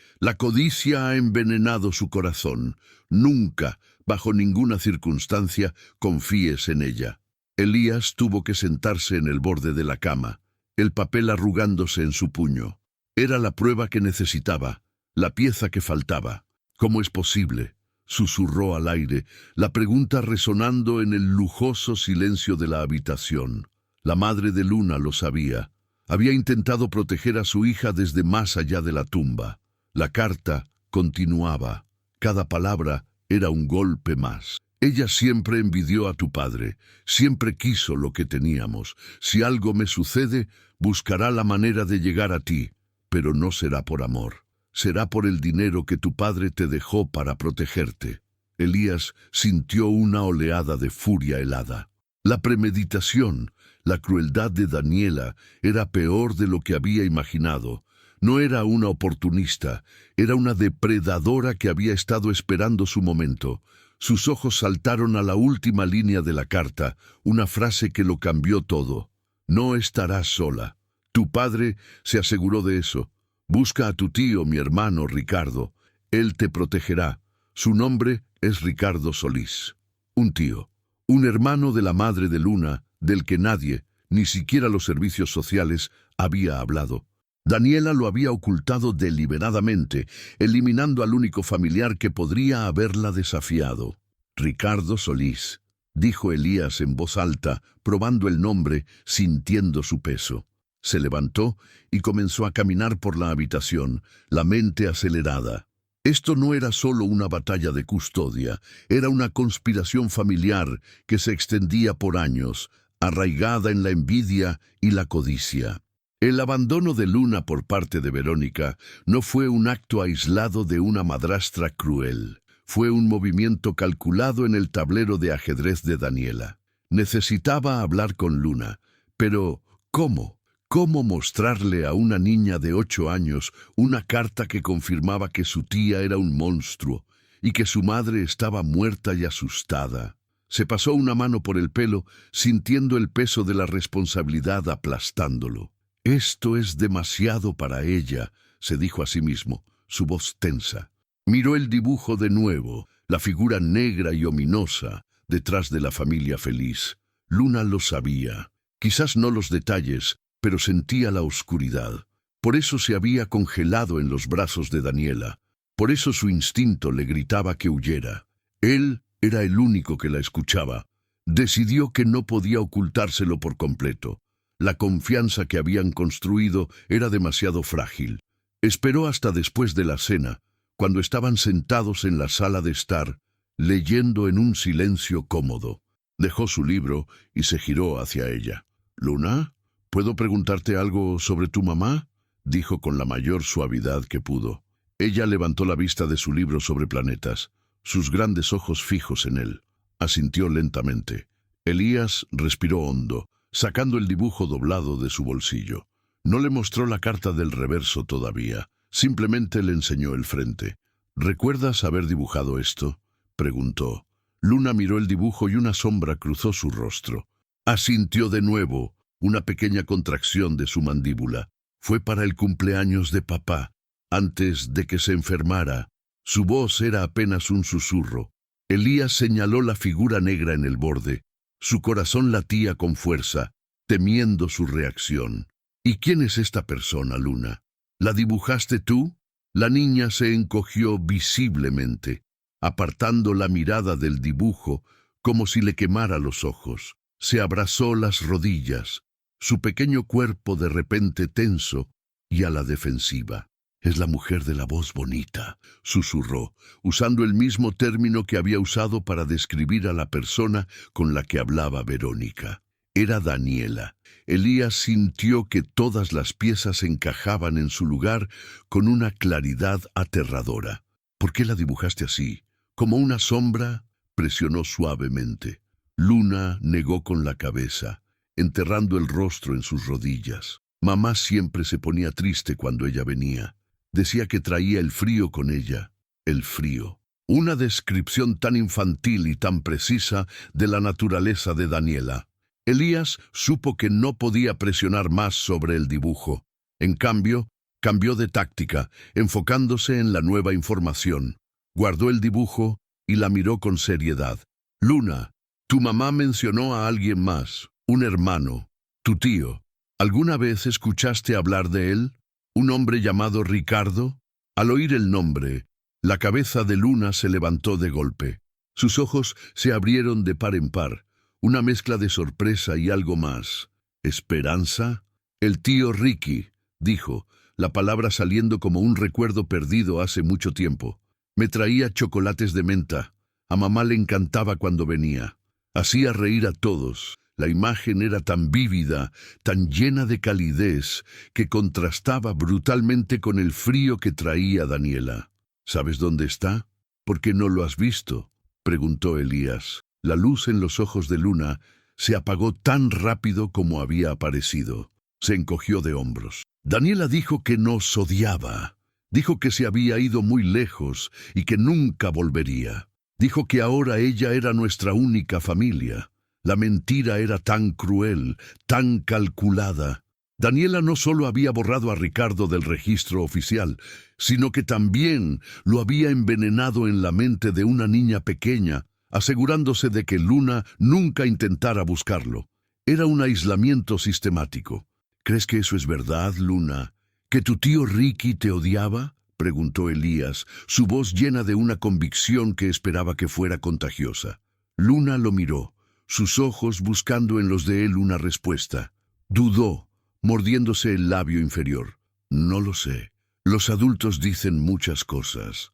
La codicia ha envenenado su corazón. Nunca, bajo ninguna circunstancia, confíes en ella. Elías tuvo que sentarse en el borde de la cama, el papel arrugándose en su puño. Era la prueba que necesitaba, la pieza que faltaba. ¿Cómo es posible?, susurró al aire, la pregunta resonando en el lujoso silencio de la habitación. La madre de Luna lo sabía. Había intentado proteger a su hija desde más allá de la tumba. La carta continuaba. Cada palabra era un golpe más. Ella siempre envidió a tu padre, siempre quiso lo que teníamos. Si algo me sucede, buscará la manera de llegar a ti, pero no será por amor. Será por el dinero que tu padre te dejó para protegerte. Elías sintió una oleada de furia helada. La premeditación, la crueldad de Daniela era peor de lo que había imaginado. No era una oportunista, era una depredadora que había estado esperando su momento. Sus ojos saltaron a la última línea de la carta, una frase que lo cambió todo. No estarás sola. Tu padre se aseguró de eso. Busca a tu tío, mi hermano Ricardo. Él te protegerá. Su nombre es Ricardo Solís. Un tío, un hermano de la madre de Luna, del que nadie, ni siquiera los servicios sociales, había hablado. Daniela lo había ocultado deliberadamente, eliminando al único familiar que podría haberla desafiado. Ricardo Solís, dijo Elías en voz alta, probando el nombre, sintiendo su peso. Se levantó y comenzó a caminar por la habitación, la mente acelerada. Esto no era solo una batalla de custodia, era una conspiración familiar que se extendía por años, arraigada en la envidia y la codicia. El abandono de Luna por parte de Verónica no fue un acto aislado de una madrastra cruel. Fue un movimiento calculado en el tablero de ajedrez de Daniela. Necesitaba hablar con Luna, pero ¿cómo? ¿Cómo mostrarle a una niña de 8 años una carta que confirmaba que su tía era un monstruo y que su madre estaba muerta y asustada? Se pasó una mano por el pelo, sintiendo el peso de la responsabilidad aplastándolo. Esto es demasiado para ella, se dijo a sí mismo, su voz tensa. Miró el dibujo de nuevo, la figura negra y ominosa detrás de la familia feliz. Luna lo sabía. Quizás no los detalles, pero sentía la oscuridad. Por eso se había congelado en los brazos de Daniela. Por eso su instinto le gritaba que huyera. Él era el único que la escuchaba. Decidió que no podía ocultárselo por completo. La confianza que habían construido era demasiado frágil. Esperó hasta después de la cena, cuando estaban sentados en la sala de estar, leyendo en un silencio cómodo. Dejó su libro y se giró hacia ella. «Luna, ¿puedo preguntarte algo sobre tu mamá?», dijo con la mayor suavidad que pudo. Ella levantó la vista de su libro sobre planetas, sus grandes ojos fijos en él. Asintió lentamente. Elías respiró hondo, sacando el dibujo doblado de su bolsillo. No le mostró la carta del reverso todavía, simplemente le enseñó el frente. «¿Recuerdas haber dibujado esto?», preguntó. Luna miró el dibujo y una sombra cruzó su rostro. Asintió de nuevo, una pequeña contracción de su mandíbula. Fue para el cumpleaños de papá, antes de que se enfermara. Su voz era apenas un susurro. Elías señaló la figura negra en el borde. Su corazón latía con fuerza, temiendo su reacción. «¿Y quién es esta persona, Luna? ¿La dibujaste tú?». La niña se encogió visiblemente, apartando la mirada del dibujo como si le quemara los ojos. Se abrazó las rodillas, su pequeño cuerpo de repente tenso y a la defensiva. «Es la mujer de la voz bonita», susurró, usando el mismo término que había usado para describir a la persona con la que hablaba Verónica. Era Daniela. Elías sintió que todas las piezas encajaban en su lugar con una claridad aterradora. «¿Por qué la dibujaste así? ¿Como una sombra?», presionó suavemente. Luna negó con la cabeza, enterrando el rostro en sus rodillas. Mamá siempre se ponía triste cuando ella venía. Decía que traía el frío con ella. el frío. Una descripción tan infantil y tan precisa de la naturaleza de Daniela. Elías supo que no podía presionar más sobre el dibujo. En cambio, cambió de táctica, enfocándose en la nueva información. Guardó el dibujo y la miró con seriedad. Luna, tu mamá mencionó a alguien más, un hermano, tu tío. ¿Alguna vez escuchaste hablar de él? ¿Un hombre llamado Ricardo? Al oír el nombre, la cabeza de Luna se levantó de golpe. Sus ojos se abrieron de par en par, una mezcla de sorpresa y algo más. ¿Esperanza? El tío Ricky, dijo, la palabra saliendo como un recuerdo perdido hace mucho tiempo. Me traía chocolates de menta. A mamá le encantaba cuando venía. Hacía reír a todos. La imagen era tan vívida, tan llena de calidez, que contrastaba brutalmente con el frío que traía Daniela. ¿Sabes dónde está? ¿Por qué no lo has visto?, preguntó Elías. La luz en los ojos de Luna se apagó tan rápido como había aparecido. Se encogió de hombros. Daniela dijo que nos odiaba. Dijo que se había ido muy lejos y que nunca volvería. Dijo que ahora ella era nuestra única familia. La mentira era tan cruel, tan calculada. Daniela no solo había borrado a Ricardo del registro oficial, sino que también lo había envenenado en la mente de una niña pequeña, asegurándose de que Luna nunca intentara buscarlo. Era un aislamiento sistemático. ¿Crees que eso es verdad, Luna? ¿Que tu tío Ricky te odiaba?, preguntó Elías, su voz llena de una convicción que esperaba que fuera contagiosa. Luna lo miró, sus ojos buscando en los de él una respuesta. Dudó, mordiéndose el labio inferior. No lo sé. Los adultos dicen muchas cosas.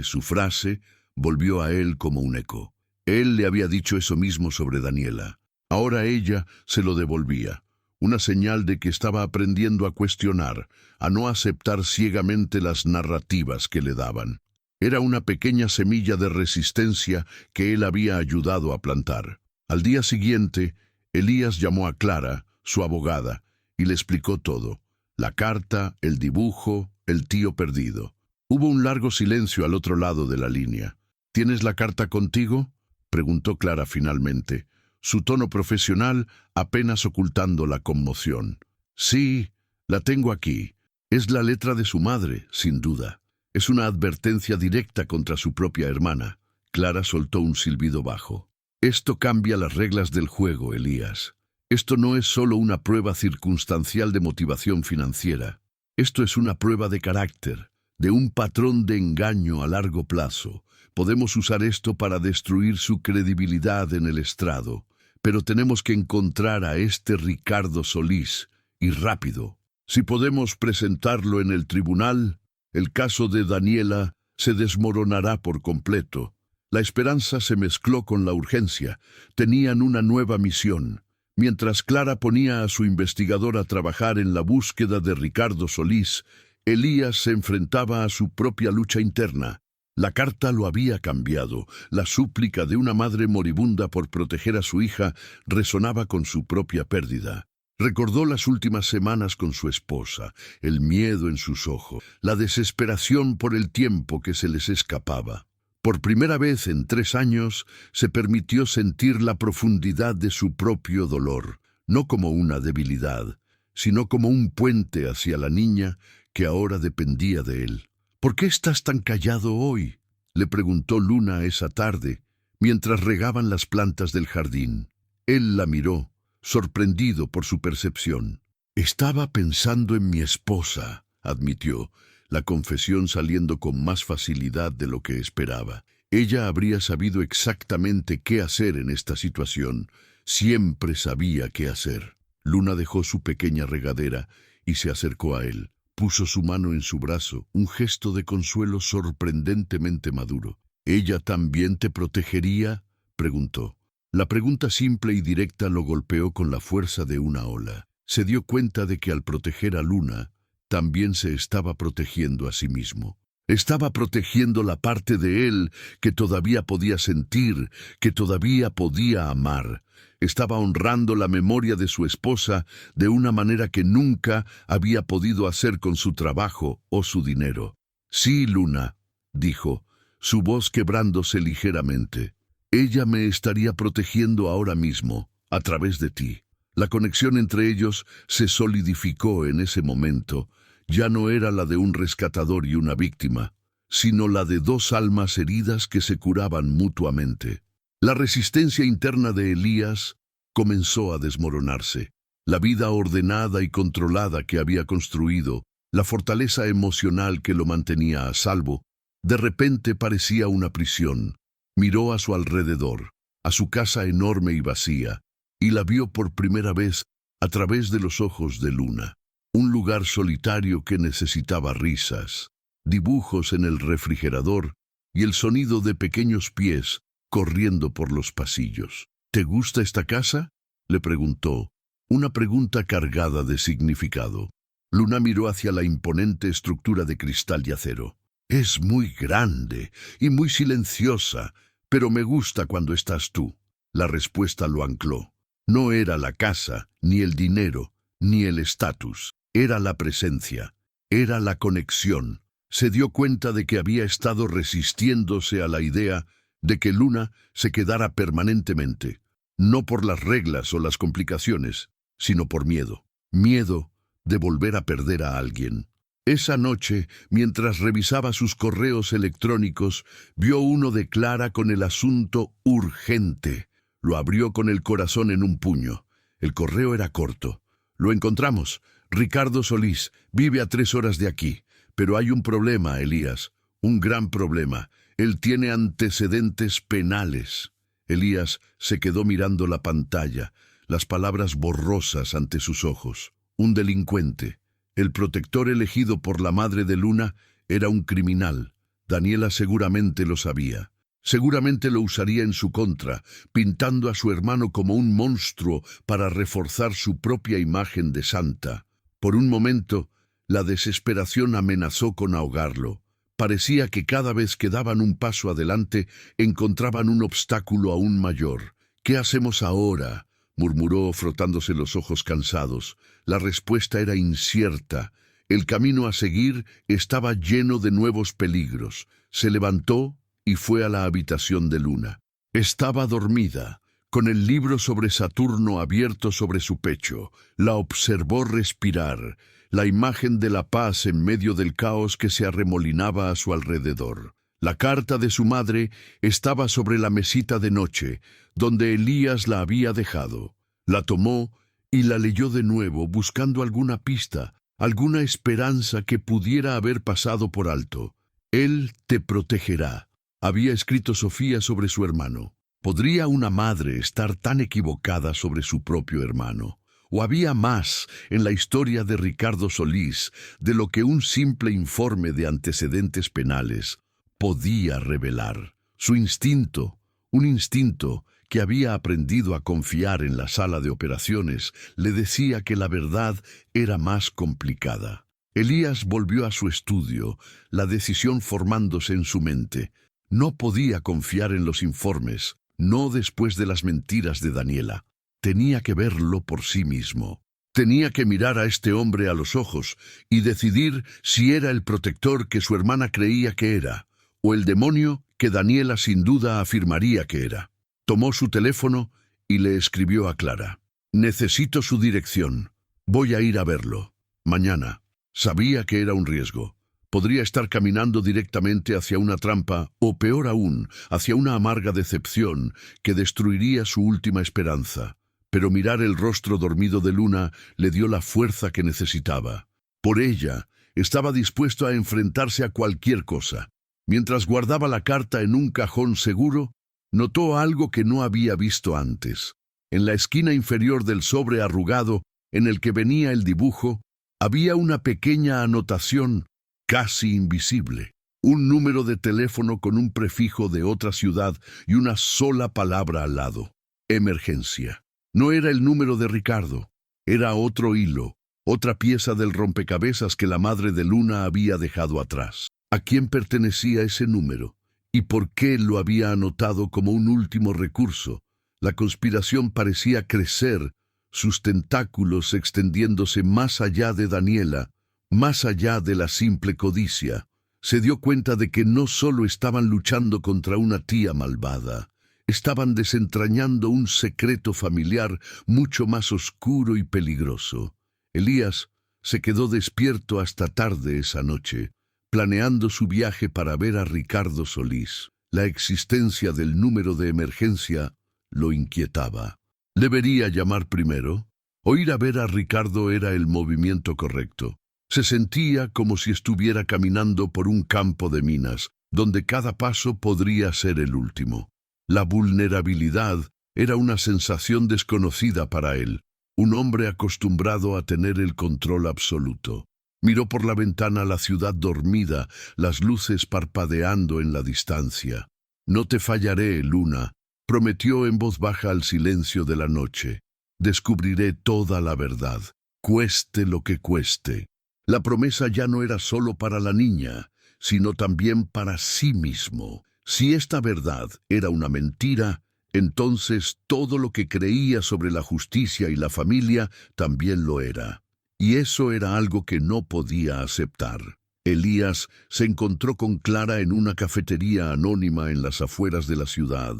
Su frase, volvió a él como un eco. Él le había dicho eso mismo sobre Daniela. Ahora ella se lo devolvía. Una señal de que estaba aprendiendo a cuestionar, a no aceptar ciegamente las narrativas que le daban. Era una pequeña semilla de resistencia que él había ayudado a plantar. Al día siguiente, Elías llamó a Clara, su abogada, y le explicó todo. La carta, el dibujo, el tío perdido. Hubo un largo silencio al otro lado de la línea. ¿Tienes la carta contigo?, preguntó Clara finalmente, su tono profesional apenas ocultando la conmoción. Sí, la tengo aquí. Es la letra de su madre, sin duda. Es una advertencia directa contra su propia hermana. Clara soltó un silbido bajo. Esto cambia las reglas del juego, Elías. Esto no es solo una prueba circunstancial de motivación financiera. Esto es una prueba de carácter, de un patrón de engaño a largo plazo. Podemos usar esto para destruir su credibilidad en el estrado, pero tenemos que encontrar a este Ricardo Solís, y rápido. Si podemos presentarlo en el tribunal, el caso de Daniela se desmoronará por completo. La esperanza se mezcló con la urgencia. Tenían una nueva misión. Mientras Clara ponía a su investigador a trabajar en la búsqueda de Ricardo Solís, Elías se enfrentaba a su propia lucha interna. La carta lo había cambiado. La súplica de una madre moribunda por proteger a su hija resonaba con su propia pérdida. Recordó las últimas semanas con su esposa, el miedo en sus ojos, la desesperación por el tiempo que se les escapaba. Por primera vez en 3 años, se permitió sentir la profundidad de su propio dolor, no como una debilidad, sino como un puente hacia la niña que ahora dependía de él. ¿Por qué estás tan callado hoy?, le preguntó Luna esa tarde, mientras regaban las plantas del jardín. Él la miró, sorprendido por su percepción. Estaba pensando en mi esposa, admitió, la confesión saliendo con más facilidad de lo que esperaba. Ella habría sabido exactamente qué hacer en esta situación. Siempre sabía qué hacer. Luna dejó su pequeña regadera y se acercó a él. Puso su mano en su brazo, un gesto de consuelo sorprendentemente maduro. ¿Ella también te protegería?, preguntó. La pregunta simple y directa lo golpeó con la fuerza de una ola. Se dio cuenta de que al proteger a Luna, también se estaba protegiendo a sí mismo. Estaba protegiendo la parte de él que todavía podía sentir, que todavía podía amar. Estaba honrando la memoria de su esposa de una manera que nunca había podido hacer con su trabajo o su dinero. Sí, Luna, dijo, su voz quebrándose ligeramente. Ella me estaría protegiendo ahora mismo, a través de ti. La conexión entre ellos se solidificó en ese momento. Ya no era la de un rescatador y una víctima, sino la de dos almas heridas que se curaban mutuamente. La resistencia interna de Elías comenzó a desmoronarse. La vida ordenada y controlada que había construido, la fortaleza emocional que lo mantenía a salvo, de repente parecía una prisión. Miró a su alrededor, a su casa enorme y vacía, y la vio por primera vez a través de los ojos de Luna. Un lugar solitario que necesitaba risas, dibujos en el refrigerador y el sonido de pequeños pies corriendo por los pasillos. ¿Te gusta esta casa?, le preguntó, una pregunta cargada de significado. Luna miró hacia la imponente estructura de cristal y acero. Es muy grande y muy silenciosa, pero me gusta cuando estás tú. La respuesta lo ancló. No era la casa, ni el dinero, ni el estatus. Era la presencia, era la conexión. Se dio cuenta de que había estado resistiéndose a la idea de que Luna se quedara permanentemente, no por las reglas o las complicaciones, sino por miedo. Miedo de volver a perder a alguien. Esa noche, mientras revisaba sus correos electrónicos, vio uno de Clara con el asunto urgente. Lo abrió con el corazón en un puño. El correo era corto. Lo encontramos. Ricardo Solís vive a 3 horas de aquí. Pero hay un problema, Elías. Un gran problema. Él tiene antecedentes penales. Elías se quedó mirando la pantalla, las palabras borrosas ante sus ojos. Un delincuente. El protector elegido por la madre de Luna era un criminal. Daniela seguramente lo sabía. Seguramente lo usaría en su contra, pintando a su hermano como un monstruo para reforzar su propia imagen de santa. Por un momento, la desesperación amenazó con ahogarlo. Parecía que cada vez que daban un paso adelante, encontraban un obstáculo aún mayor. ¿Qué hacemos ahora?, murmuró frotándose los ojos cansados. La respuesta era incierta. El camino a seguir estaba lleno de nuevos peligros. Se levantó y fue a la habitación de Luna. Estaba dormida, con el libro sobre Saturno abierto sobre su pecho. La observó respirar, la imagen de la paz en medio del caos que se arremolinaba a su alrededor. La carta de su madre estaba sobre la mesita de noche, donde Elías la había dejado. La tomó y la leyó de nuevo, buscando alguna pista, alguna esperanza que pudiera haber pasado por alto. Él te protegerá, había escrito Sofía sobre su hermano. ¿Podría una madre estar tan equivocada sobre su propio hermano? ¿O había más en la historia de Ricardo Solís de lo que un simple informe de antecedentes penales podía revelar? Su instinto, un instinto que había aprendido a confiar en la sala de operaciones, le decía que la verdad era más complicada. Elías volvió a su estudio, la decisión formándose en su mente. No podía confiar en los informes, no después de las mentiras de Daniela. Tenía que verlo por sí mismo. Tenía que mirar a este hombre a los ojos y decidir si era el protector que su hermana creía que era, o el demonio que Daniela sin duda afirmaría que era. Tomó su teléfono y le escribió a Clara. Necesito su dirección. Voy a ir a verlo. Mañana. Sabía que era un riesgo. Podría estar caminando directamente hacia una trampa, o peor aún, hacia una amarga decepción que destruiría su última esperanza. Pero mirar el rostro dormido de Luna le dio la fuerza que necesitaba. Por ella, estaba dispuesto a enfrentarse a cualquier cosa. Mientras guardaba la carta en un cajón seguro, notó algo que no había visto antes. En la esquina inferior del sobre arrugado, en el que venía el dibujo, había una pequeña anotación casi invisible. Un número de teléfono con un prefijo de otra ciudad y una sola palabra al lado. Emergencia. No era el número de Ricardo. Era otro hilo, otra pieza del rompecabezas que la madre de Luna había dejado atrás. ¿A quién pertenecía ese número? ¿Y por qué lo había anotado como un último recurso? La conspiración parecía crecer, sus tentáculos extendiéndose más allá de Daniela, más allá de la simple codicia. se dio cuenta de que no solo estaban luchando contra una tía malvada, estaban desentrañando un secreto familiar mucho más oscuro y peligroso. Elías se quedó despierto hasta tarde esa noche, planeando su viaje para ver a Ricardo Solís. La existencia del número de emergencia lo inquietaba. ¿Debería llamar primero? O ir a ver a Ricardo era el movimiento correcto. Se sentía como si estuviera caminando por un campo de minas, donde cada paso podría ser el último. La vulnerabilidad era una sensación desconocida para él, un hombre acostumbrado a tener el control absoluto. Miró por la ventana la ciudad dormida, las luces parpadeando en la distancia. «No te fallaré, Luna», prometió en voz baja al silencio de la noche. «Descubriré toda la verdad, cueste lo que cueste». La promesa ya no era solo para la niña, sino también para sí mismo. Si esta verdad era una mentira, entonces todo lo que creía sobre la justicia y la familia también lo era. Y eso era algo que no podía aceptar. Elías se encontró con Clara en una cafetería anónima en las afueras de la ciudad,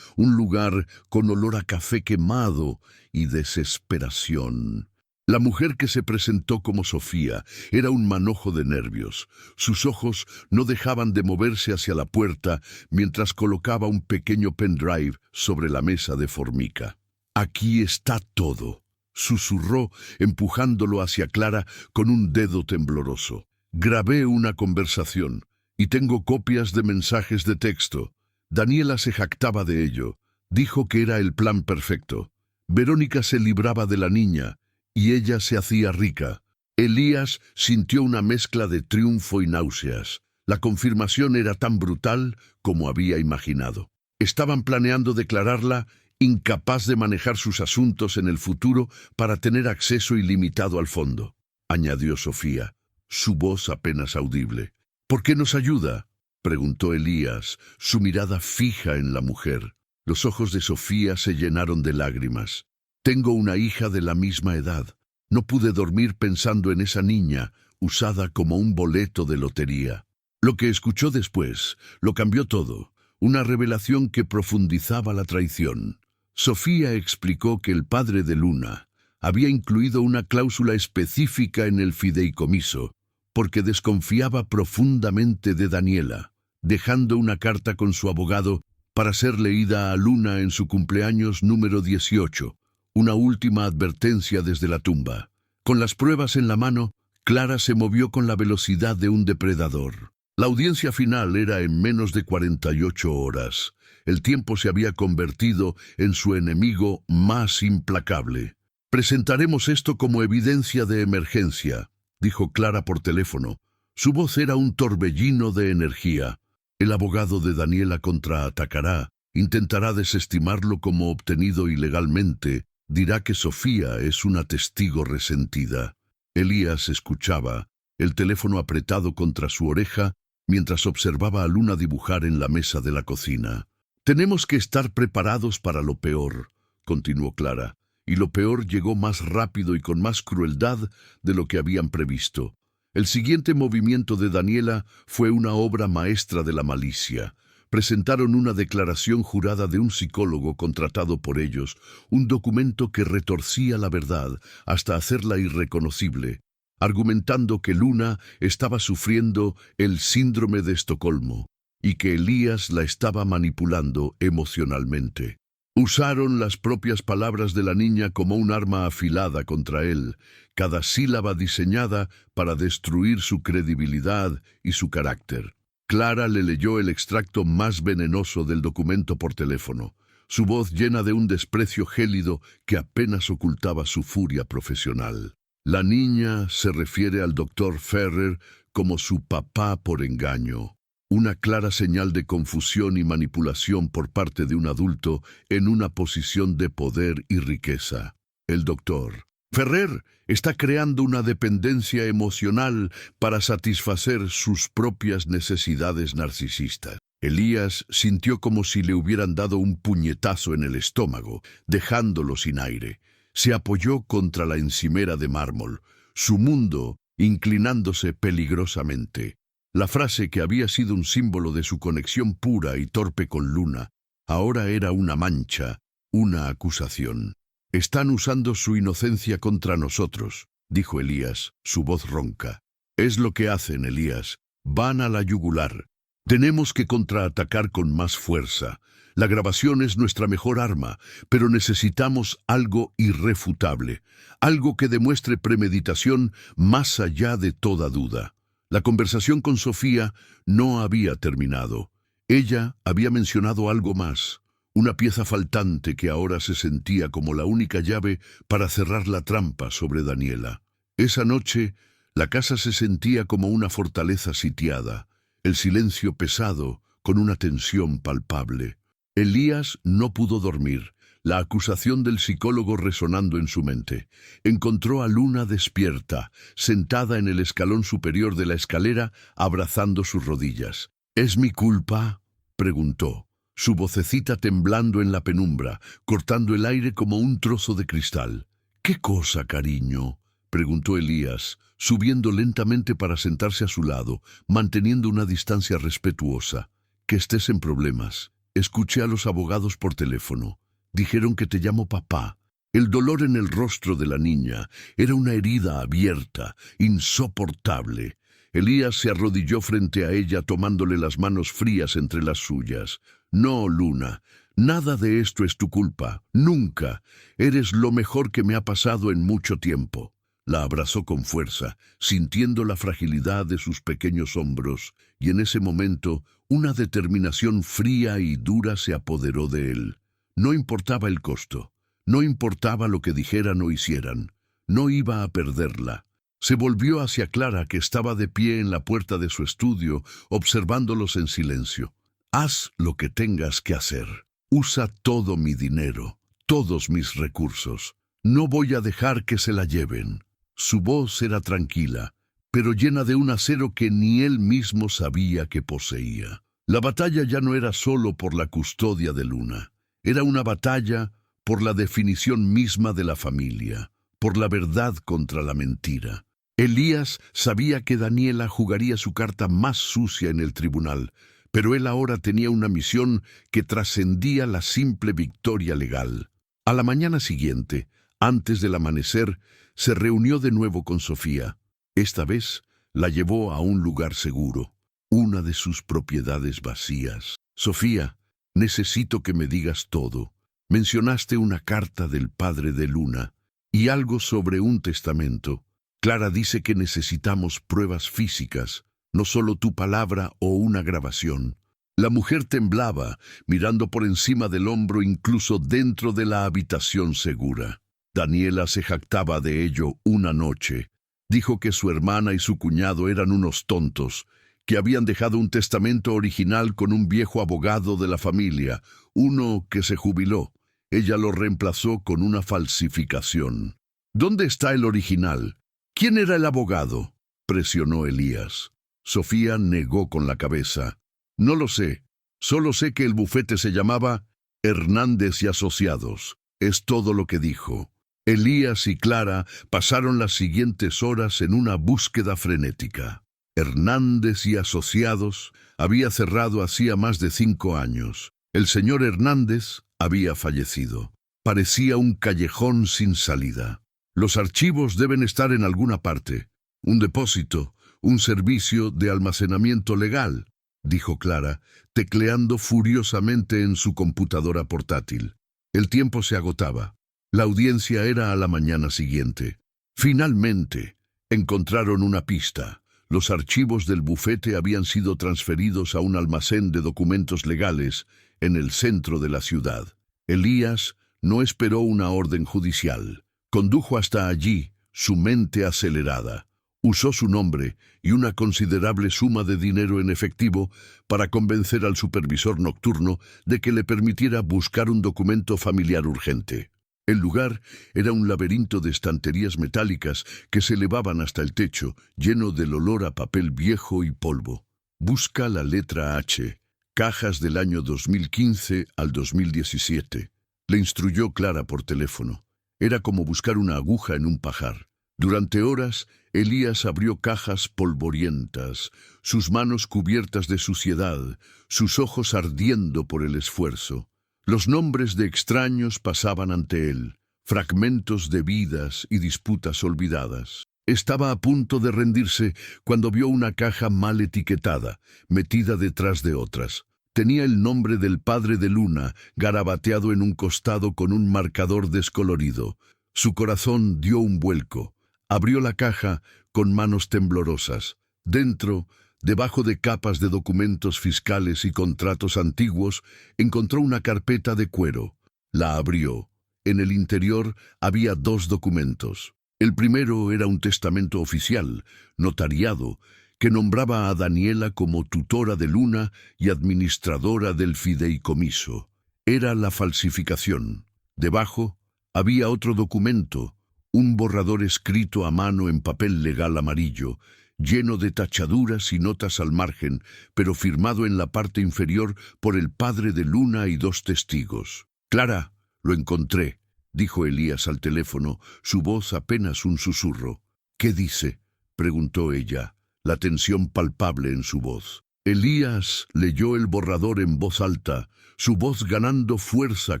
un lugar con olor a café quemado y desesperación. La mujer que se presentó como Sofía era un manojo de nervios. Sus ojos no dejaban de moverse hacia la puerta mientras colocaba un pequeño pendrive sobre la mesa de formica. «Aquí está todo», susurró, empujándolo hacia Clara con un dedo tembloroso. «Grabé una conversación y tengo copias de mensajes de texto». Daniela se jactaba de ello. Dijo que era el plan perfecto. Verónica se libraba de la niña y ella se hacía rica. Elías sintió una mezcla de triunfo y náuseas. La confirmación era tan brutal como había imaginado. Estaban planeando declararla incapaz de manejar sus asuntos en el futuro para tener acceso ilimitado al fondo, añadió Sofía, su voz apenas audible. «¿Por qué nos ayuda?», preguntó Elías, su mirada fija en la mujer. Los ojos de Sofía se llenaron de lágrimas. «Tengo una hija de la misma edad. No pude dormir pensando en esa niña, usada como un boleto de lotería». Lo que escuchó después lo cambió todo, una revelación que profundizaba la traición. Sofía explicó que el padre de Luna había incluido una cláusula específica en el fideicomiso, porque desconfiaba profundamente de Daniela, dejando una carta con su abogado para ser leída a Luna en su cumpleaños número 18. Una última advertencia desde la tumba. Con las pruebas en la mano, Clara se movió con la velocidad de un depredador. La audiencia final era en menos de 48 horas. El tiempo se había convertido en su enemigo más implacable. «Presentaremos esto como evidencia de emergencia», dijo Clara por teléfono. Su voz era un torbellino de energía. «El abogado de Daniela contraatacará, intentará desestimarlo como obtenido ilegalmente. Dirá que Sofía es una testigo resentida». Elías escuchaba, el teléfono apretado contra su oreja, mientras observaba a Luna dibujar en la mesa de la cocina. «Tenemos que estar preparados para lo peor», continuó Clara, y lo peor llegó más rápido y con más crueldad de lo que habían previsto. El siguiente movimiento de Daniela fue una obra maestra de la malicia. Presentaron una declaración jurada de un psicólogo contratado por ellos, un documento que retorcía la verdad hasta hacerla irreconocible, argumentando que Luna estaba sufriendo el síndrome de Estocolmo y que Elías la estaba manipulando emocionalmente. Usaron las propias palabras de la niña como un arma afilada contra él, cada sílaba diseñada para destruir su credibilidad y su carácter. Clara le leyó el extracto más venenoso del documento por teléfono, su voz llena de un desprecio gélido que apenas ocultaba su furia profesional. La niña se refiere al doctor Ferrer como su papá por engaño, una clara señal de confusión y manipulación por parte de un adulto en una posición de poder y riqueza. El doctor Ferrer está creando una dependencia emocional para satisfacer sus propias necesidades narcisistas. Elías sintió como si le hubieran dado un puñetazo en el estómago, dejándolo sin aire. Se apoyó contra la encimera de mármol, su mundo inclinándose peligrosamente. La frase que había sido un símbolo de su conexión pura y torpe con Luna, ahora era una mancha, una acusación. «Están usando su inocencia contra nosotros», dijo Elías, su voz ronca. «Es lo que hacen, Elías. Van a la yugular. Tenemos que contraatacar con más fuerza. La grabación es nuestra mejor arma, pero necesitamos algo irrefutable, algo que demuestre premeditación más allá de toda duda». La conversación con Sofía no había terminado. Ella había mencionado algo más, una pieza faltante que ahora se sentía como la única llave para cerrar la trampa sobre Daniela. Esa noche, la casa se sentía como una fortaleza sitiada, el silencio pesado, con una tensión palpable. Elías no pudo dormir, la acusación del psicólogo resonando en su mente. Encontró a Luna despierta, sentada en el escalón superior de la escalera, abrazando sus rodillas. «¿Es mi culpa?», preguntó, su vocecita temblando en la penumbra, cortando el aire como un trozo de cristal. «¿Qué cosa, cariño?», preguntó Elías, subiendo lentamente para sentarse a su lado, manteniendo una distancia respetuosa. «Que estés en problemas. Escuché a los abogados por teléfono. Dijeron que te llamo papá». El dolor en el rostro de la niña era una herida abierta, insoportable. Elías se arrodilló frente a ella tomándole las manos frías entre las suyas. «No, Luna, nada de esto es tu culpa. Nunca. Eres lo mejor que me ha pasado en mucho tiempo». La abrazó con fuerza, sintiendo la fragilidad de sus pequeños hombros, y en ese momento una determinación fría y dura se apoderó de él. No importaba el costo, no importaba lo que dijeran o hicieran, no iba a perderla. Se volvió hacia Clara, que estaba de pie en la puerta de su estudio, observándolos en silencio. «Haz lo que tengas que hacer. Usa todo mi dinero, todos mis recursos. No voy a dejar que se la lleven». Su voz era tranquila, pero llena de un acero que ni él mismo sabía que poseía. La batalla ya no era solo por la custodia de Luna. Era una batalla por la definición misma de la familia, por la verdad contra la mentira. Elías sabía que Daniela jugaría su carta más sucia en el tribunal, pero él ahora tenía una misión que trascendía la simple victoria legal. A la mañana siguiente, antes del amanecer, se reunió de nuevo con Sofía. Esta vez la llevó a un lugar seguro, una de sus propiedades vacías. «Sofía, necesito que me digas todo. Mencionaste una carta del padre de Luna y algo sobre un testamento. Clara dice que necesitamos pruebas físicas, no solo tu palabra o una grabación». La mujer temblaba, mirando por encima del hombro, incluso dentro de la habitación segura. Daniela se jactaba de ello una noche. Dijo que su hermana y su cuñado eran unos tontos, que habían dejado un testamento original con un viejo abogado de la familia, uno que se jubiló. Ella lo reemplazó con una falsificación. «¿Dónde está el original? ¿Quién era el abogado?», presionó Elías. Sofía negó con la cabeza. «No lo sé. Solo sé que el bufete se llamaba Hernández y Asociados. Es todo lo que dijo». Elías y Clara pasaron las siguientes horas en una búsqueda frenética. Hernández y Asociados había cerrado hacía más de 5 años. El señor Hernández había fallecido. Parecía un callejón sin salida. «Los archivos deben estar en alguna parte. Un depósito, un servicio de almacenamiento legal», dijo Clara, tecleando furiosamente en su computadora portátil. El tiempo se agotaba. La audiencia era a la mañana siguiente. Finalmente, encontraron una pista. Los archivos del bufete habían sido transferidos a un almacén de documentos legales en el centro de la ciudad. Elías no esperó una orden judicial. Condujo hasta allí, su mente acelerada. Usó su nombre y una considerable suma de dinero en efectivo para convencer al supervisor nocturno de que le permitiera buscar un documento familiar urgente. El lugar era un laberinto de estanterías metálicas que se elevaban hasta el techo, lleno del olor a papel viejo y polvo. «Busca la letra H, cajas del año 2015 al 2017», le instruyó Clara por teléfono. Era como buscar una aguja en un pajar. Durante horas, Elías abrió cajas polvorientas, sus manos cubiertas de suciedad, sus ojos ardiendo por el esfuerzo. Los nombres de extraños pasaban ante él, fragmentos de vidas y disputas olvidadas. Estaba a punto de rendirse cuando vio una caja mal etiquetada, metida detrás de otras. Tenía el nombre del padre de Luna, garabateado en un costado con un marcador descolorido. Su corazón dio un vuelco. Abrió la caja con manos temblorosas. Dentro, debajo de capas de documentos fiscales y contratos antiguos, encontró una carpeta de cuero. La abrió. En el interior había 2 documentos. El primero era un testamento oficial, notariado, que nombraba a Daniela como tutora de Luna y administradora del fideicomiso. Era la falsificación. Debajo había otro documento, un borrador escrito a mano en papel legal amarillo, lleno de tachaduras y notas al margen, pero firmado en la parte inferior por el padre de Luna y 2 testigos. «Clara, lo encontré», dijo Elías al teléfono, su voz apenas un susurro. «¿Qué dice?», preguntó ella, la tensión palpable en su voz. Elías leyó el borrador en voz alta, su voz ganando fuerza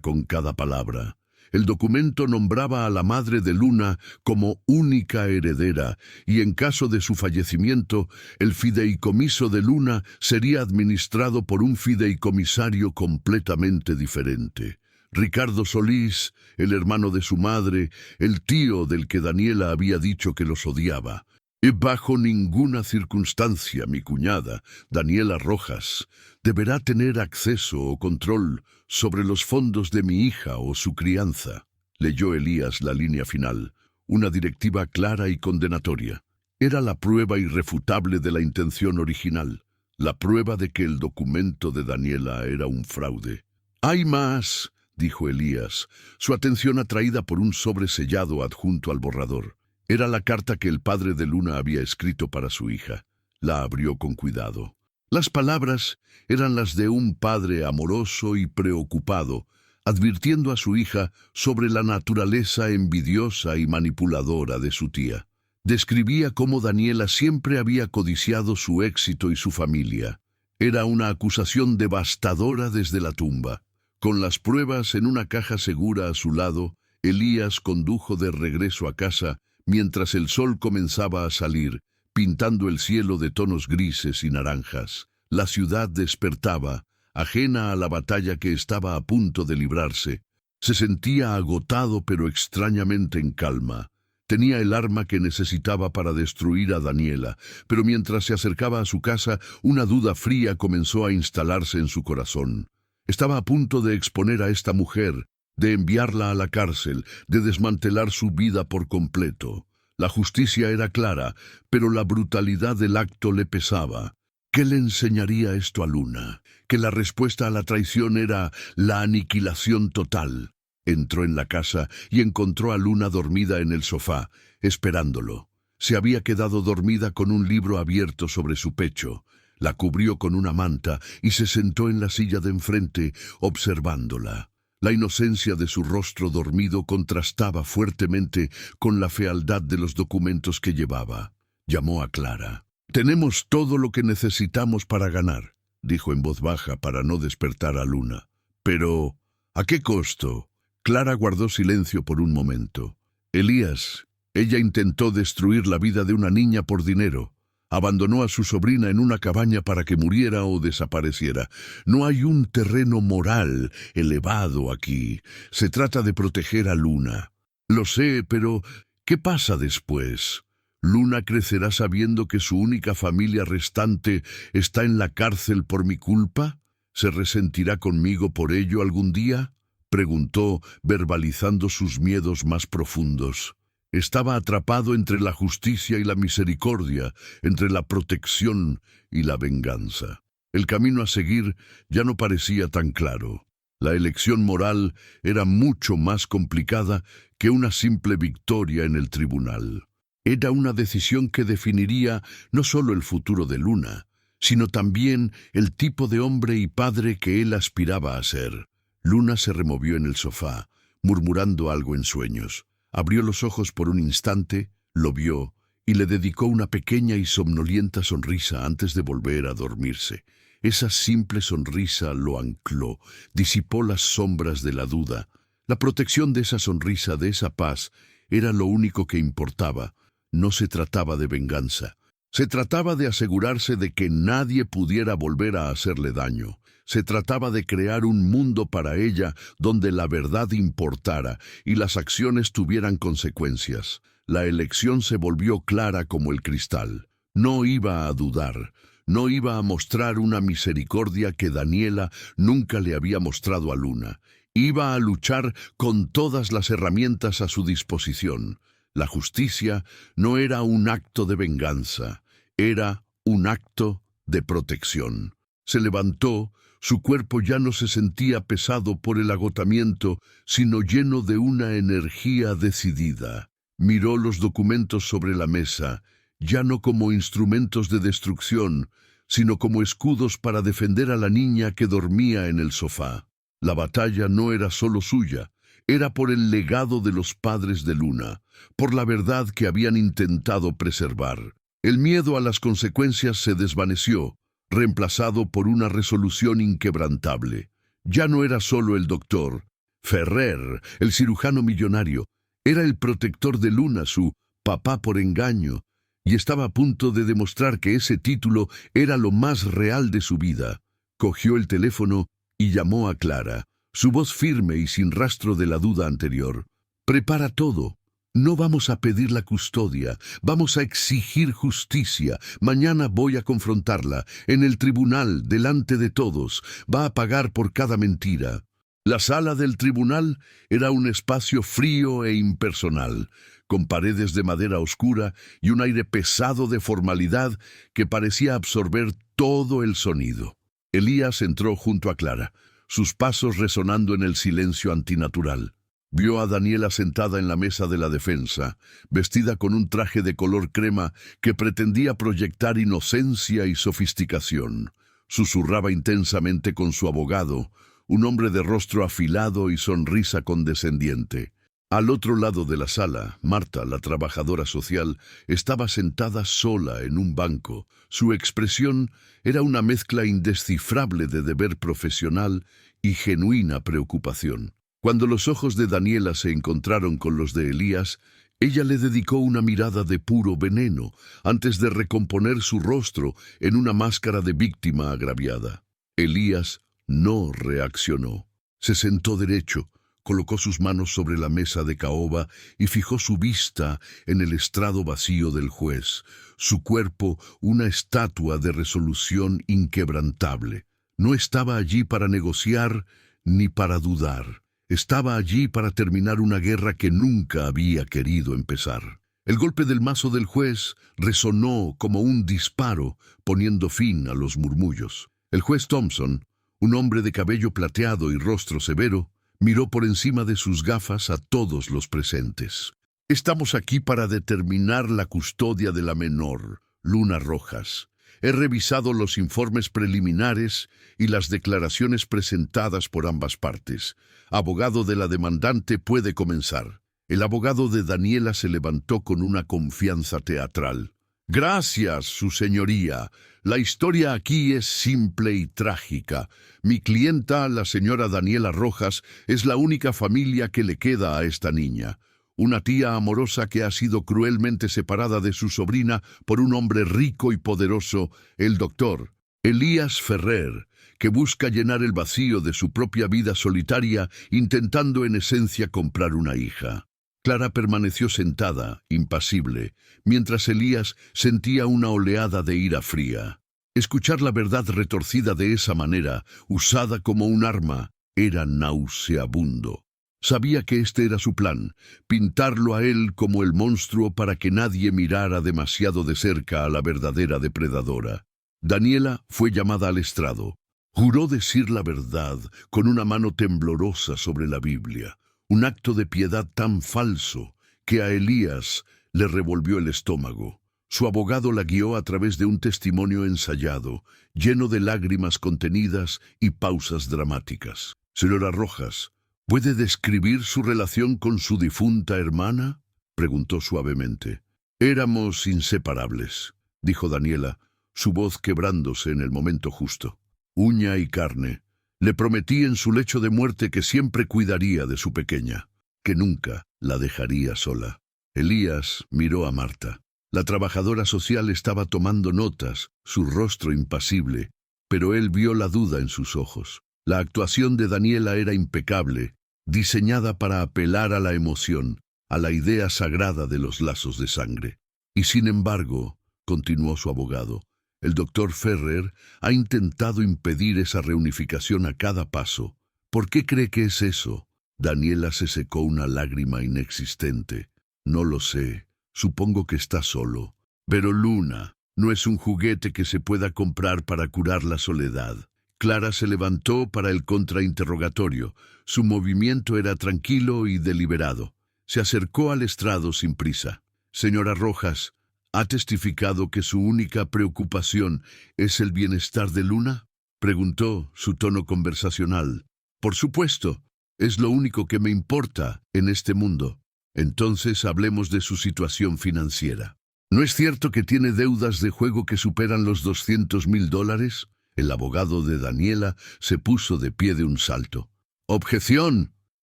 con cada palabra. El documento nombraba a la madre de Luna como única heredera y en caso de su fallecimiento, el fideicomiso de Luna sería administrado por un fideicomisario completamente diferente. Ricardo Solís, el hermano de su madre, el tío del que Daniela había dicho que los odiaba. Y bajo ninguna circunstancia mi cuñada, Daniela Rojas, deberá tener acceso o control sobre los fondos de mi hija o su crianza. Leyó Elías la línea final, una directiva clara y condenatoria. Era la prueba irrefutable de la intención original, la prueba de que el documento de Daniela era un fraude. «Hay más», dijo Elías, su atención atraída por un sobre sellado adjunto al borrador. Era la carta que el padre de Luna había escrito para su hija. La abrió con cuidado. Las palabras eran las de un padre amoroso y preocupado, advirtiendo a su hija sobre la naturaleza envidiosa y manipuladora de su tía. Describía cómo Daniela siempre había codiciado su éxito y su familia. Era una acusación devastadora desde la tumba. Con las pruebas en una caja segura a su lado, Elías condujo de regreso a casa mientras el sol comenzaba a salir, pintando el cielo de tonos grises y naranjas. La ciudad despertaba, ajena a la batalla que estaba a punto de librarse. Se sentía agotado pero extrañamente en calma. Tenía el arma que necesitaba para destruir a Daniela, pero mientras se acercaba a su casa, una duda fría comenzó a instalarse en su corazón. Estaba a punto de exponer a esta mujer, de enviarla a la cárcel, de desmantelar su vida por completo. La justicia era clara, pero la brutalidad del acto le pesaba. ¿Qué le enseñaría esto a Luna? Que la respuesta a la traición era la aniquilación total. Entró en la casa y encontró a Luna dormida en el sofá, esperándolo. Se había quedado dormida con un libro abierto sobre su pecho. La cubrió con una manta y se sentó en la silla de enfrente, observándola. La inocencia de su rostro dormido contrastaba fuertemente con la fealdad de los documentos que llevaba. Llamó a Clara. «Tenemos todo lo que necesitamos para ganar», dijo en voz baja para no despertar a Luna. «Pero, ¿a qué costo?». Clara guardó silencio por un momento. «Elías, ella intentó destruir la vida de una niña por dinero. Abandonó a su sobrina en una cabaña para que muriera o desapareciera. No hay un terreno moral elevado aquí. Se trata de proteger a Luna». «Lo sé, pero ¿qué pasa después? ¿Luna crecerá sabiendo que su única familia restante está en la cárcel por mi culpa? ¿Se resentirá conmigo por ello algún día?», preguntó, verbalizando sus miedos más profundos. Estaba atrapado entre la justicia y la misericordia, entre la protección y la venganza. El camino a seguir ya no parecía tan claro. La elección moral era mucho más complicada que una simple victoria en el tribunal. Era una decisión que definiría no solo el futuro de Luna, sino también el tipo de hombre y padre que él aspiraba a ser. Luna se removió en el sofá, murmurando algo en sueños. Abrió los ojos por un instante, Lo vio y le dedicó una pequeña y somnolienta sonrisa antes de volver a dormirse. Esa simple sonrisa lo ancló, disipó las sombras de la duda. La protección de esa sonrisa, de esa paz, era lo único que importaba. No se trataba de venganza. Se trataba de asegurarse de que nadie pudiera volver a hacerle daño. Se trataba de crear un mundo para ella donde la verdad importara y las acciones tuvieran consecuencias. La elección se volvió clara como el cristal. No iba a dudar. No iba a mostrar una misericordia que Daniela nunca le había mostrado a Luna. Iba a luchar con todas las herramientas a su disposición. La justicia no era un acto de venganza, era un acto de protección. Se levantó, su cuerpo ya no se sentía pesado por el agotamiento, sino lleno de una energía decidida. Miró los documentos sobre la mesa, ya no como instrumentos de destrucción, sino como escudos para defender a la niña que dormía en el sofá. La batalla no era solo suya, era por el legado de los padres de Luna, por la verdad que habían intentado preservar. El miedo a las consecuencias se desvaneció, reemplazado por una resolución inquebrantable. Ya no era solo el doctor. Ferrer, el cirujano millonario, era el protector de Luna, su papá por engaño, y estaba a punto de demostrar que ese título era lo más real de su vida. Cogió el teléfono y llamó a Clara, su voz firme y sin rastro de la duda anterior. «Prepara todo. No vamos a pedir la custodia, vamos a exigir justicia. Mañana voy a confrontarla, en el tribunal, delante de todos. Va a pagar por cada mentira». La sala del tribunal era un espacio frío e impersonal, con paredes de madera oscura y un aire pesado de formalidad que parecía absorber todo el sonido. Elías entró junto a Clara, sus pasos resonando en el silencio antinatural. Vio a Daniela sentada en la mesa de la defensa, vestida con un traje de color crema que pretendía proyectar inocencia y sofisticación. Susurraba intensamente con su abogado, un hombre de rostro afilado y sonrisa condescendiente. Al otro lado de la sala, Marta, la trabajadora social, estaba sentada sola en un banco. Su expresión era una mezcla indescifrable de deber profesional y genuina preocupación. Cuando los ojos de Daniela se encontraron con los de Elías, ella le dedicó una mirada de puro veneno, antes de recomponer su rostro en una máscara de víctima agraviada. Elías no reaccionó. Se sentó derecho, colocó sus manos sobre la mesa de caoba y fijó su vista en el estrado vacío del juez, su cuerpo una estatua de resolución inquebrantable. No estaba allí para negociar ni para dudar. Estaba allí para terminar una guerra que nunca había querido empezar. El golpe del mazo del juez resonó como un disparo, poniendo fin a los murmullos. El juez Thompson, un hombre de cabello plateado y rostro severo, miró por encima de sus gafas a todos los presentes. «Estamos aquí para determinar la custodia de la menor, Luna Rojas. He revisado los informes preliminares y las declaraciones presentadas por ambas partes. Abogado de la demandante puede comenzar». El abogado de Daniela se levantó con una confianza teatral. «Gracias, su señoría. La historia aquí es simple y trágica. Mi clienta, la señora Daniela Rojas, es la única familia que le queda a esta niña. Una tía amorosa que ha sido cruelmente separada de su sobrina por un hombre rico y poderoso, el doctor Elías Ferrer, que busca llenar el vacío de su propia vida solitaria intentando en esencia comprar una hija». Clara permaneció sentada, impasible, mientras Elías sentía una oleada de ira fría. Escuchar la verdad retorcida de esa manera, usada como un arma, era nauseabundo. Sabía que este era su plan, pintarlo a él como el monstruo para que nadie mirara demasiado de cerca a la verdadera depredadora. Daniela fue llamada al estrado. Juró decir la verdad con una mano temblorosa sobre la Biblia. Un acto de piedad tan falso que a Elías le revolvió el estómago. Su abogado la guió a través de un testimonio ensayado, lleno de lágrimas contenidas y pausas dramáticas. «Señora Rojas, ¿puede describir su relación con su difunta hermana?», preguntó suavemente. Éramos inseparables, dijo Daniela, su voz quebrándose en el momento justo. Uña y carne. Le prometí en su lecho de muerte que siempre cuidaría de su pequeña, que nunca la dejaría sola. Elías miró a Marta. La trabajadora social estaba tomando notas, su rostro impasible, pero él vio la duda en sus ojos. La actuación de Daniela era impecable, diseñada para apelar a la emoción, a la idea sagrada de los lazos de sangre. Y sin embargo, continuó su abogado, el doctor Ferrer ha intentado impedir esa reunificación a cada paso. ¿Por qué cree que es eso? Daniela se secó una lágrima inexistente. No lo sé. Supongo que está solo. Pero Luna no es un juguete que se pueda comprar para curar la soledad. Clara se levantó para el contrainterrogatorio. Su movimiento era tranquilo y deliberado. Se acercó al estrado sin prisa. Señora Rojas, ¿ha testificado que su única preocupación es el bienestar de Luna? Preguntó, su tono conversacional. Por supuesto, es lo único que me importa en este mundo. Entonces hablemos de su situación financiera. ¿No es cierto que tiene deudas de juego que superan los $200.000? El abogado de Daniela se puso de pie de un salto. «Objeción,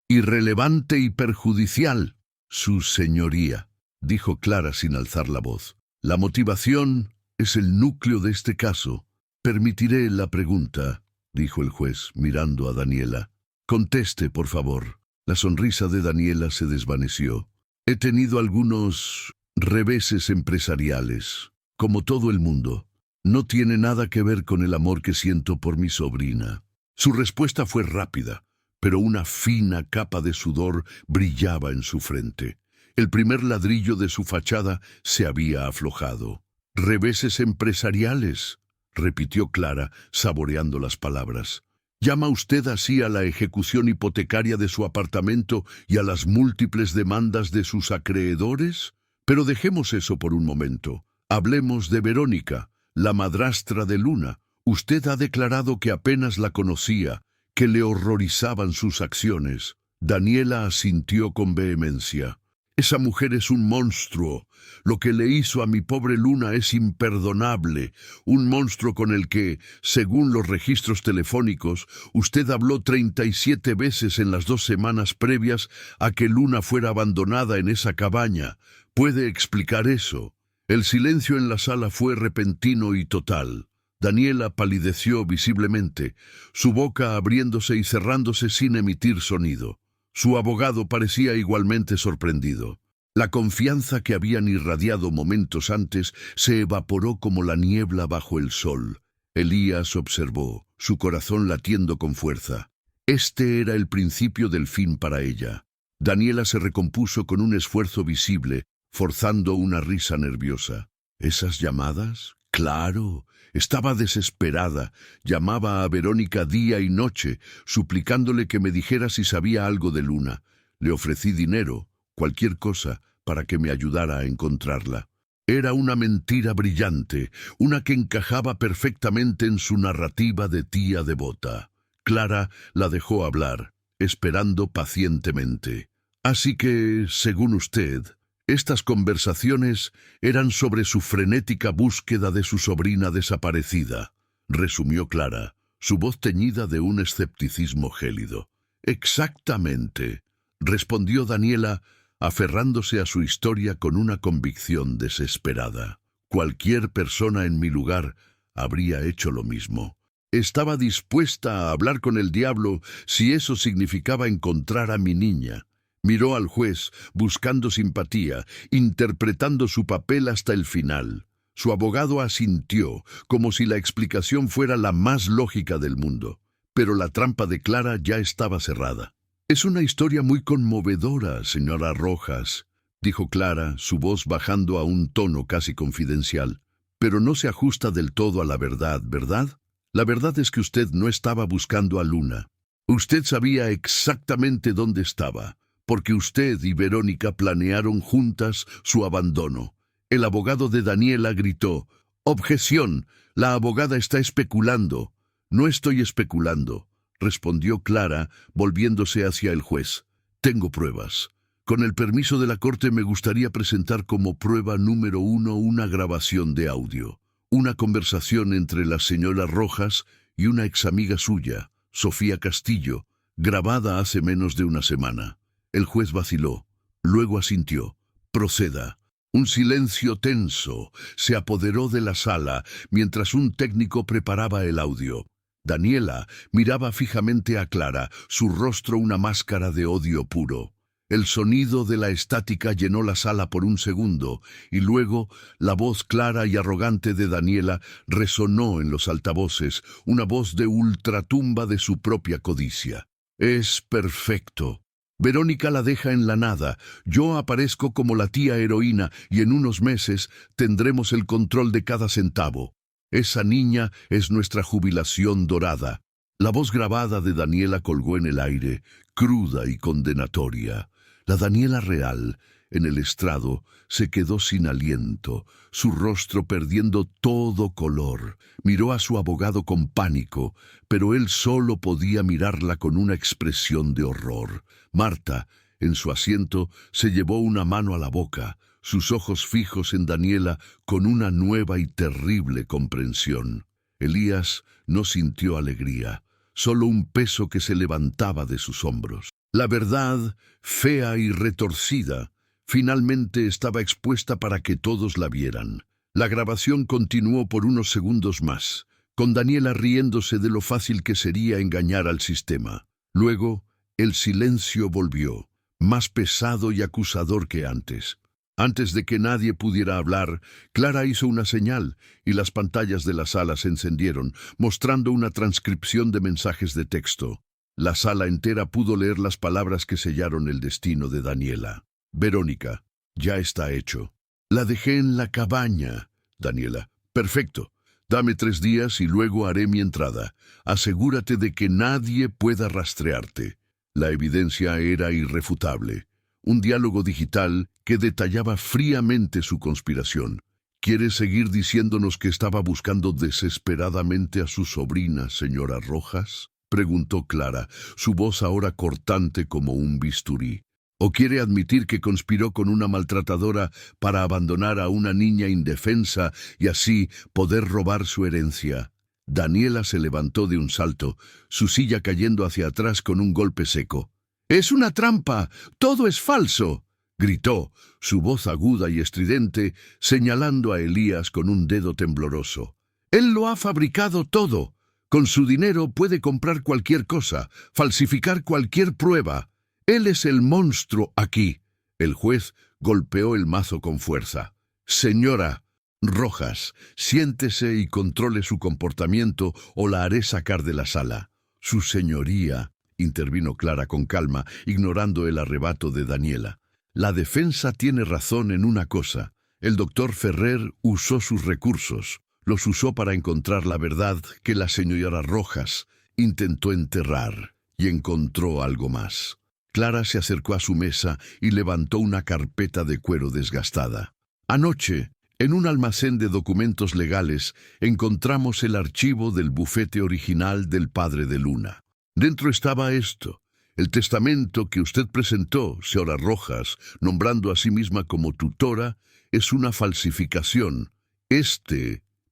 irrelevante y perjudicial, su señoría», dijo Clara sin alzar la voz. «La motivación es el núcleo de este caso. Permitiré la pregunta», dijo el juez, mirando a Daniela. «Conteste, por favor». La sonrisa de Daniela se desvaneció. «He tenido algunos reveses empresariales, como todo el mundo. No tiene nada que ver con el amor que siento por mi sobrina». Su respuesta fue rápida, pero una fina capa de sudor brillaba en su frente. El primer ladrillo de su fachada se había aflojado. «¿Reveses empresariales?», repitió Clara, saboreando las palabras. ¿Llama usted así a la ejecución hipotecaria de su apartamento y a las múltiples demandas de sus acreedores? Pero dejemos eso por un momento. Hablemos de Verónica, la madrastra de Luna. Usted ha declarado que apenas la conocía, que le horrorizaban sus acciones. Daniela asintió con vehemencia. «Esa mujer es un monstruo. Lo que le hizo a mi pobre Luna es imperdonable. Un monstruo con el que, según los registros telefónicos, usted habló 37 veces en las 2 semanas previas a que Luna fuera abandonada en esa cabaña. ¿Puede explicar eso?». El silencio en la sala fue repentino y total. Daniela palideció visiblemente, su boca abriéndose y cerrándose sin emitir sonido. Su abogado parecía igualmente sorprendido. La confianza que habían irradiado momentos antes se evaporó como la niebla bajo el sol. Elías observó, su corazón latiendo con fuerza. Este era el principio del fin para ella. Daniela se recompuso con un esfuerzo visible, forzando una risa nerviosa. ¿Esas llamadas? Claro. Estaba desesperada. Llamaba a Verónica día y noche, suplicándole que me dijera si sabía algo de Luna. Le ofrecí dinero, cualquier cosa, para que me ayudara a encontrarla. Era una mentira brillante, una que encajaba perfectamente en su narrativa de tía devota. Clara la dejó hablar, esperando pacientemente. «Así que, según usted, estas conversaciones eran sobre su frenética búsqueda de su sobrina desaparecida», resumió Clara, su voz teñida de un escepticismo gélido. «Exactamente», respondió Daniela, aferrándose a su historia con una convicción desesperada. «Cualquier persona en mi lugar habría hecho lo mismo. Estaba dispuesta a hablar con el diablo si eso significaba encontrar a mi niña». Miró al juez, buscando simpatía, interpretando su papel hasta el final. Su abogado asintió, como si la explicación fuera la más lógica del mundo. Pero la trampa de Clara ya estaba cerrada. «Es una historia muy conmovedora, señora Rojas», dijo Clara, su voz bajando a un tono casi confidencial. «Pero no se ajusta del todo a la verdad, ¿verdad? La verdad es que usted no estaba buscando a Luna. Usted sabía exactamente dónde estaba, porque usted y Verónica planearon juntas su abandono». El abogado de Daniela gritó: «¡Objeción! La abogada está especulando». «No estoy especulando», respondió Clara, volviéndose hacia el juez. «Tengo pruebas. Con el permiso de la Corte me gustaría presentar como prueba número 1 una grabación de audio. Una conversación entre la señora Rojas y una examiga suya, Sofía Castillo, grabada hace menos de una semana. El juez vaciló, luego asintió. Proceda. Un silencio tenso se apoderó de la sala mientras un técnico preparaba el audio. Daniela miraba fijamente a Clara, su rostro una máscara de odio puro. El sonido de la estática llenó la sala por un segundo, y luego la voz clara y arrogante de Daniela resonó en los altavoces, una voz de ultratumba de su propia codicia. Es perfecto. Verónica la deja en la nada, yo aparezco como la tía heroína y en unos meses tendremos el control de cada centavo. Esa niña es nuestra jubilación dorada. La voz grabada de Daniela colgó en el aire, cruda y condenatoria. La Daniela real, en el estrado, se quedó sin aliento, su rostro perdiendo todo color. Miró a su abogado con pánico, pero él solo podía mirarla con una expresión de horror. Marta, en su asiento, se llevó una mano a la boca, sus ojos fijos en Daniela con una nueva y terrible comprensión. Elías no sintió alegría, solo un peso que se levantaba de sus hombros. La verdad, fea y retorcida, finalmente estaba expuesta para que todos la vieran. La grabación continuó por unos segundos más, con Daniela riéndose de lo fácil que sería engañar al sistema. Luego, el silencio volvió, más pesado y acusador que antes. Antes de que nadie pudiera hablar, Clara hizo una señal y las pantallas de la sala se encendieron, mostrando una transcripción de mensajes de texto. La sala entera pudo leer las palabras que sellaron el destino de Daniela. Verónica, ya está hecho. La dejé en la cabaña. Daniela, perfecto. Dame 3 días y luego haré mi entrada. Asegúrate de que nadie pueda rastrearte. La evidencia era irrefutable. Un diálogo digital que detallaba fríamente su conspiración. ¿Quieres seguir diciéndonos que estaba buscando desesperadamente a su sobrina, señora Rojas?, preguntó Clara, su voz ahora cortante como un bisturí. ¿O quiere admitir que conspiró con una maltratadora para abandonar a una niña indefensa y así poder robar su herencia? Daniela se levantó de un salto, su silla cayendo hacia atrás con un golpe seco. ¡Es una trampa! ¡Todo es falso!, gritó, su voz aguda y estridente, señalando a Elías con un dedo tembloroso. ¡Él lo ha fabricado todo! Con su dinero puede comprar cualquier cosa, falsificar cualquier prueba. Él es el monstruo aquí. El juez golpeó el mazo con fuerza. Señora Rojas, siéntese y controle su comportamiento o la haré sacar de la sala. Su señoría, intervino Clara con calma, ignorando el arrebato de Daniela. La defensa tiene razón en una cosa. El doctor Ferrer usó sus recursos. Los usó para encontrar la verdad que la señora Rojas intentó enterrar y encontró algo más. Clara se acercó a su mesa y levantó una carpeta de cuero desgastada. Anoche, en un almacén de documentos legales, encontramos el archivo del bufete original del padre de Luna. Dentro estaba esto: el testamento que usted presentó, señora Rojas, nombrando a sí misma como tutora, es una falsificación.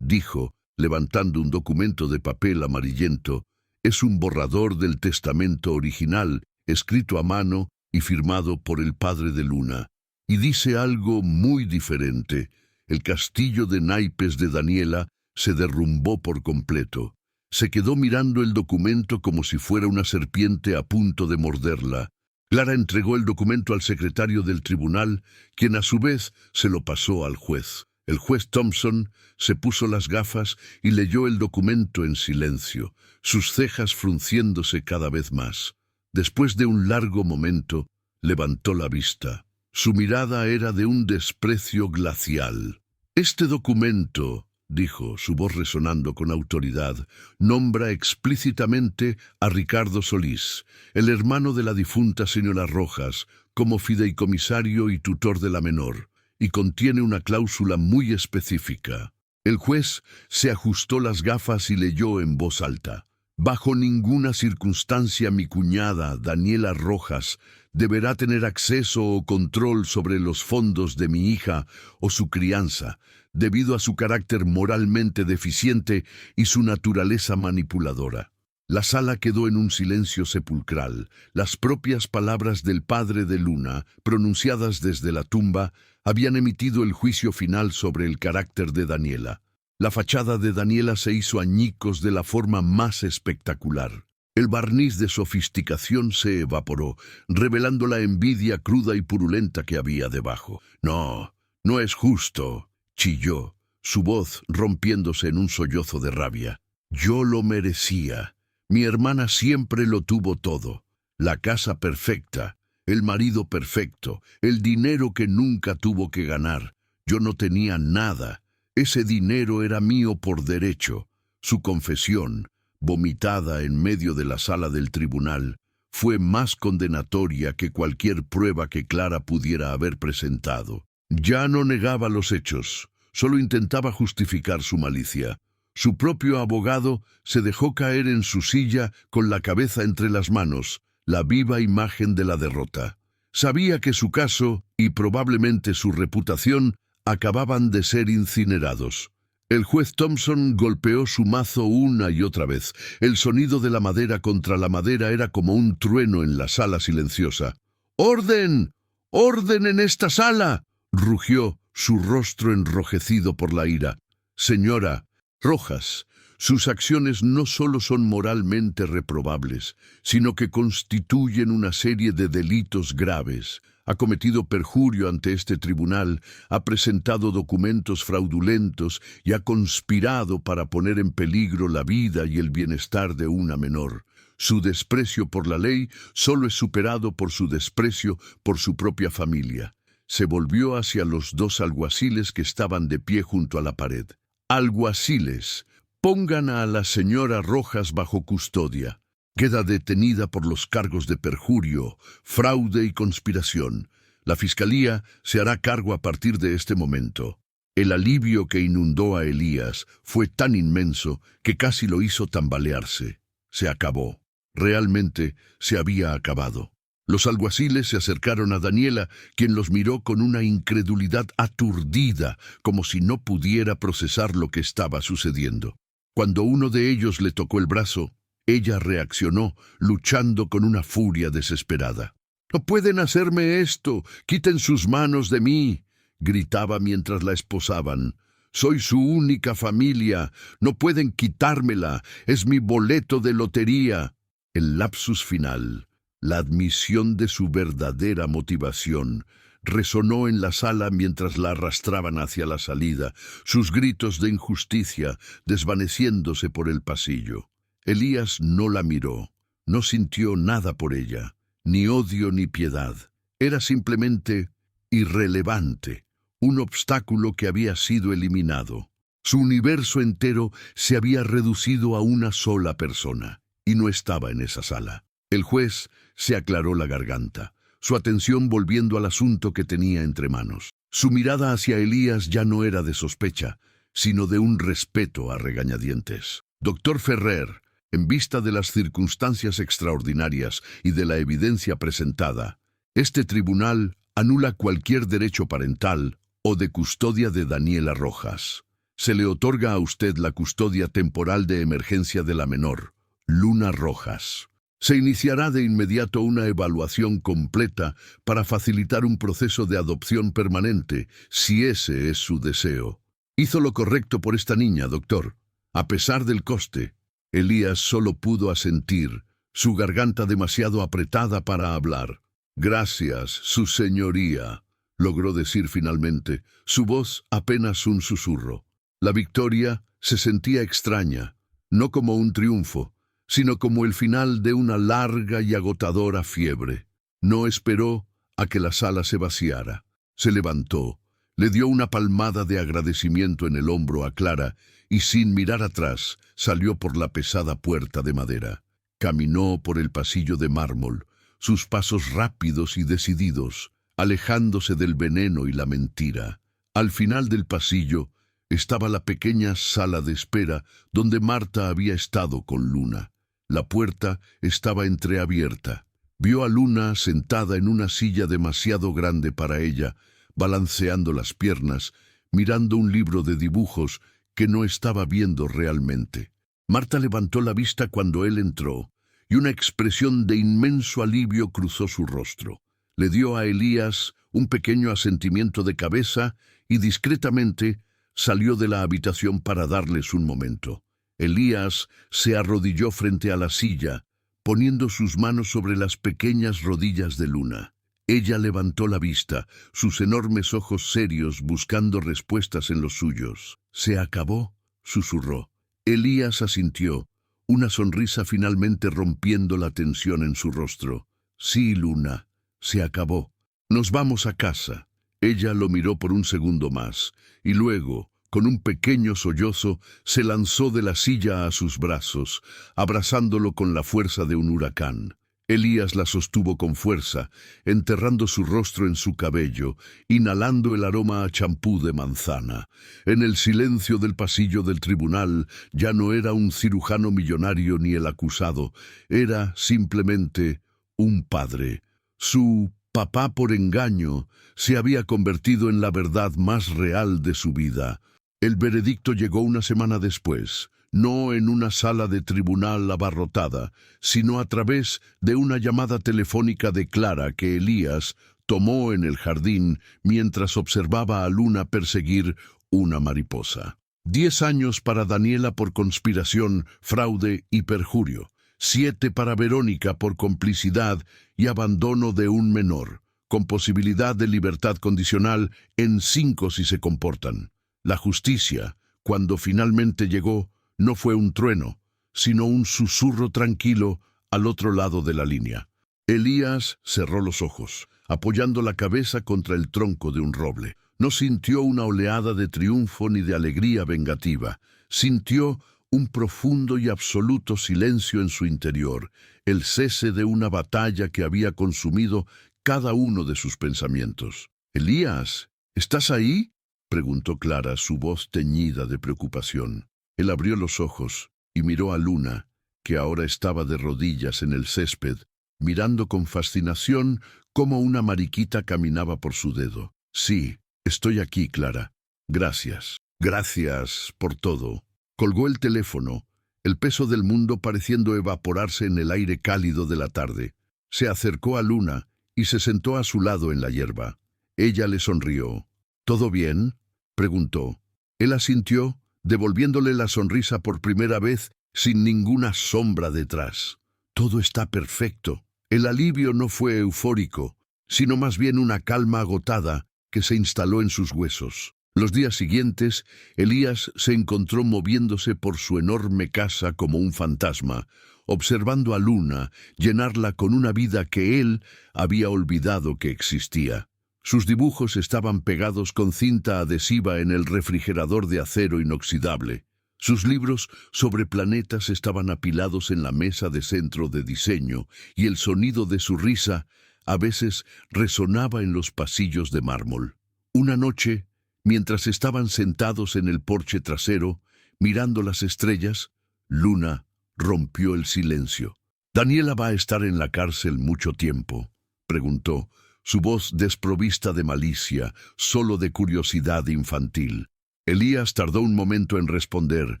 Dijo, levantando un documento de papel amarillento, es un borrador del testamento original, escrito a mano y firmado por el padre de Luna. Y dice algo muy diferente. El castillo de naipes de Daniela se derrumbó por completo. Se quedó mirando el documento como si fuera una serpiente a punto de morderla. Clara entregó el documento al secretario del tribunal, quien a su vez se lo pasó al juez. El juez Thompson se puso las gafas y leyó el documento en silencio, sus cejas frunciéndose cada vez más. Después de un largo momento, levantó la vista. Su mirada era de un desprecio glacial. Este documento, dijo, su voz resonando con autoridad, nombra explícitamente a Ricardo Solís, el hermano de la difunta señora Rojas, como fideicomisario y tutor de la menor, y contiene una cláusula muy específica. El juez se ajustó las gafas y leyó en voz alta. Bajo ninguna circunstancia mi cuñada, Daniela Rojas, deberá tener acceso o control sobre los fondos de mi hija o su crianza, debido a su carácter moralmente deficiente y su naturaleza manipuladora. La sala quedó en un silencio sepulcral. Las propias palabras del padre de Luna, pronunciadas desde la tumba, habían emitido el juicio final sobre el carácter de Daniela. La fachada de Daniela se hizo añicos de la forma más espectacular. El barniz de sofisticación se evaporó, revelando la envidia cruda y purulenta que había debajo. No, no es justo, chilló, su voz rompiéndose en un sollozo de rabia. Yo lo merecía. Mi hermana siempre lo tuvo todo. La casa perfecta, el marido perfecto, el dinero que nunca tuvo que ganar. Yo no tenía nada. Ese dinero era mío por derecho. Su confesión, vomitada en medio de la sala del tribunal, fue más condenatoria que cualquier prueba que Clara pudiera haber presentado. Ya no negaba los hechos, solo intentaba justificar su malicia. Su propio abogado se dejó caer en su silla con la cabeza entre las manos, la viva imagen de la derrota. Sabía que su caso, y probablemente su reputación, acababan de ser incinerados. El juez Thompson golpeó su mazo una y otra vez. El sonido de la madera contra la madera era como un trueno en la sala silenciosa. ¡Orden! ¡Orden en esta sala!, rugió, su rostro enrojecido por la ira. Señora Rojas, sus acciones no solo son moralmente reprobables, sino que constituyen una serie de delitos graves. Ha cometido perjurio ante este tribunal, ha presentado documentos fraudulentos y ha conspirado para poner en peligro la vida y el bienestar de una menor. Su desprecio por la ley solo es superado por su desprecio por su propia familia. Se volvió hacia los dos alguaciles que estaban de pie junto a la pared. Alguaciles, pongan a la señora Rojas bajo custodia. Queda detenida por los cargos de perjurio, fraude y conspiración. La fiscalía se hará cargo a partir de este momento. El alivio que inundó a Elías fue tan inmenso que casi lo hizo tambalearse. Se acabó. Realmente se había acabado. Los alguaciles se acercaron a Daniela, quien los miró con una incredulidad aturdida, como si no pudiera procesar lo que estaba sucediendo. Cuando uno de ellos le tocó el brazo, ella reaccionó, luchando con una furia desesperada. «¡No pueden hacerme esto! ¡Quiten sus manos de mí!», gritaba mientras la esposaban. «Soy su única familia. No pueden quitármela. Es mi boleto de lotería». El lapsus final, la admisión de su verdadera motivación, resonó en la sala mientras la arrastraban hacia la salida, sus gritos de injusticia desvaneciéndose por el pasillo. Elías no la miró, no sintió nada por ella, ni odio ni piedad. Era simplemente irrelevante, un obstáculo que había sido eliminado. Su universo entero se había reducido a una sola persona, y no estaba en esa sala. El juez se aclaró la garganta, su atención volviendo al asunto que tenía entre manos. Su mirada hacia Elías ya no era de sospecha, sino de un respeto a regañadientes. «Doctor Ferrer, en vista de las circunstancias extraordinarias y de la evidencia presentada, este tribunal anula cualquier derecho parental o de custodia de Daniela Rojas. Se le otorga a usted la custodia temporal de emergencia de la menor, Luna Rojas. Se iniciará de inmediato una evaluación completa para facilitar un proceso de adopción permanente, si ese es su deseo. Hizo lo correcto por esta niña, doctor. A pesar del coste». Elías solo pudo asentir, su garganta demasiado apretada para hablar. «Gracias, su señoría», logró decir finalmente, su voz apenas un susurro. La victoria se sentía extraña, no como un triunfo, sino como el final de una larga y agotadora fiebre. No esperó a que la sala se vaciara. Se levantó, le dio una palmada de agradecimiento en el hombro a Clara y sin mirar atrás salió por la pesada puerta de madera. Caminó por el pasillo de mármol, sus pasos rápidos y decididos, alejándose del veneno y la mentira. Al final del pasillo estaba la pequeña sala de espera donde Marta había estado con Luna. La puerta estaba entreabierta. Vio a Luna sentada en una silla demasiado grande para ella, balanceando las piernas, mirando un libro de dibujos que no estaba viendo realmente. Marta levantó la vista cuando él entró, y una expresión de inmenso alivio cruzó su rostro. Le dio a Elías un pequeño asentimiento de cabeza y discretamente salió de la habitación para darles un momento. Elías se arrodilló frente a la silla, poniendo sus manos sobre las pequeñas rodillas de Luna. Ella levantó la vista, sus enormes ojos serios buscando respuestas en los suyos. «¿Se acabó?», susurró. Elías asintió, una sonrisa finalmente rompiendo la tensión en su rostro. «Sí, Luna, se acabó. Nos vamos a casa». Ella lo miró por un segundo más, y luego, con un pequeño sollozo, se lanzó de la silla a sus brazos, abrazándolo con la fuerza de un huracán. Elías la sostuvo con fuerza, enterrando su rostro en su cabello, inhalando el aroma a champú de manzana. En el silencio del pasillo del tribunal ya no era un cirujano millonario ni el acusado, era simplemente un padre. Su papá por engaño se había convertido en la verdad más real de su vida. El veredicto llegó una semana después, no en una sala de tribunal abarrotada, sino a través de una llamada telefónica de Clara que Elías tomó en el jardín mientras observaba a Luna perseguir una mariposa. 10 años para Daniela por conspiración, fraude y perjurio. 7 para Verónica por complicidad y abandono de un menor, con posibilidad de libertad condicional en 5 si se comportan. La justicia, cuando finalmente llegó, no fue un trueno, sino un susurro tranquilo al otro lado de la línea. Elías cerró los ojos, apoyando la cabeza contra el tronco de un roble. No sintió una oleada de triunfo ni de alegría vengativa. Sintió un profundo y absoluto silencio en su interior, el cese de una batalla que había consumido cada uno de sus pensamientos. «Elías, ¿estás ahí?», preguntó Clara, su voz teñida de preocupación. Él abrió los ojos y miró a Luna, que ahora estaba de rodillas en el césped, mirando con fascinación cómo una mariquita caminaba por su dedo. «Sí, estoy aquí, Clara. Gracias. Gracias por todo». Colgó el teléfono, el peso del mundo pareciendo evaporarse en el aire cálido de la tarde. Se acercó a Luna y se sentó a su lado en la hierba. Ella le sonrió. «¿Todo bien?», preguntó. Él asintió, devolviéndole la sonrisa por primera vez sin ninguna sombra detrás. «Todo está perfecto». El alivio no fue eufórico, sino más bien una calma agotada que se instaló en sus huesos. Los días siguientes, Elías se encontró moviéndose por su enorme casa como un fantasma, observando a Luna llenarla con una vida que él había olvidado que existía. Sus dibujos estaban pegados con cinta adhesiva en el refrigerador de acero inoxidable. Sus libros sobre planetas estaban apilados en la mesa de centro de diseño, y el sonido de su risa a veces resonaba en los pasillos de mármol. Una noche, mientras estaban sentados en el porche trasero, mirando las estrellas, Luna rompió el silencio. «¿Daniela va a estar en la cárcel mucho tiempo?», preguntó, su voz desprovista de malicia, solo de curiosidad infantil. Elías tardó un momento en responder,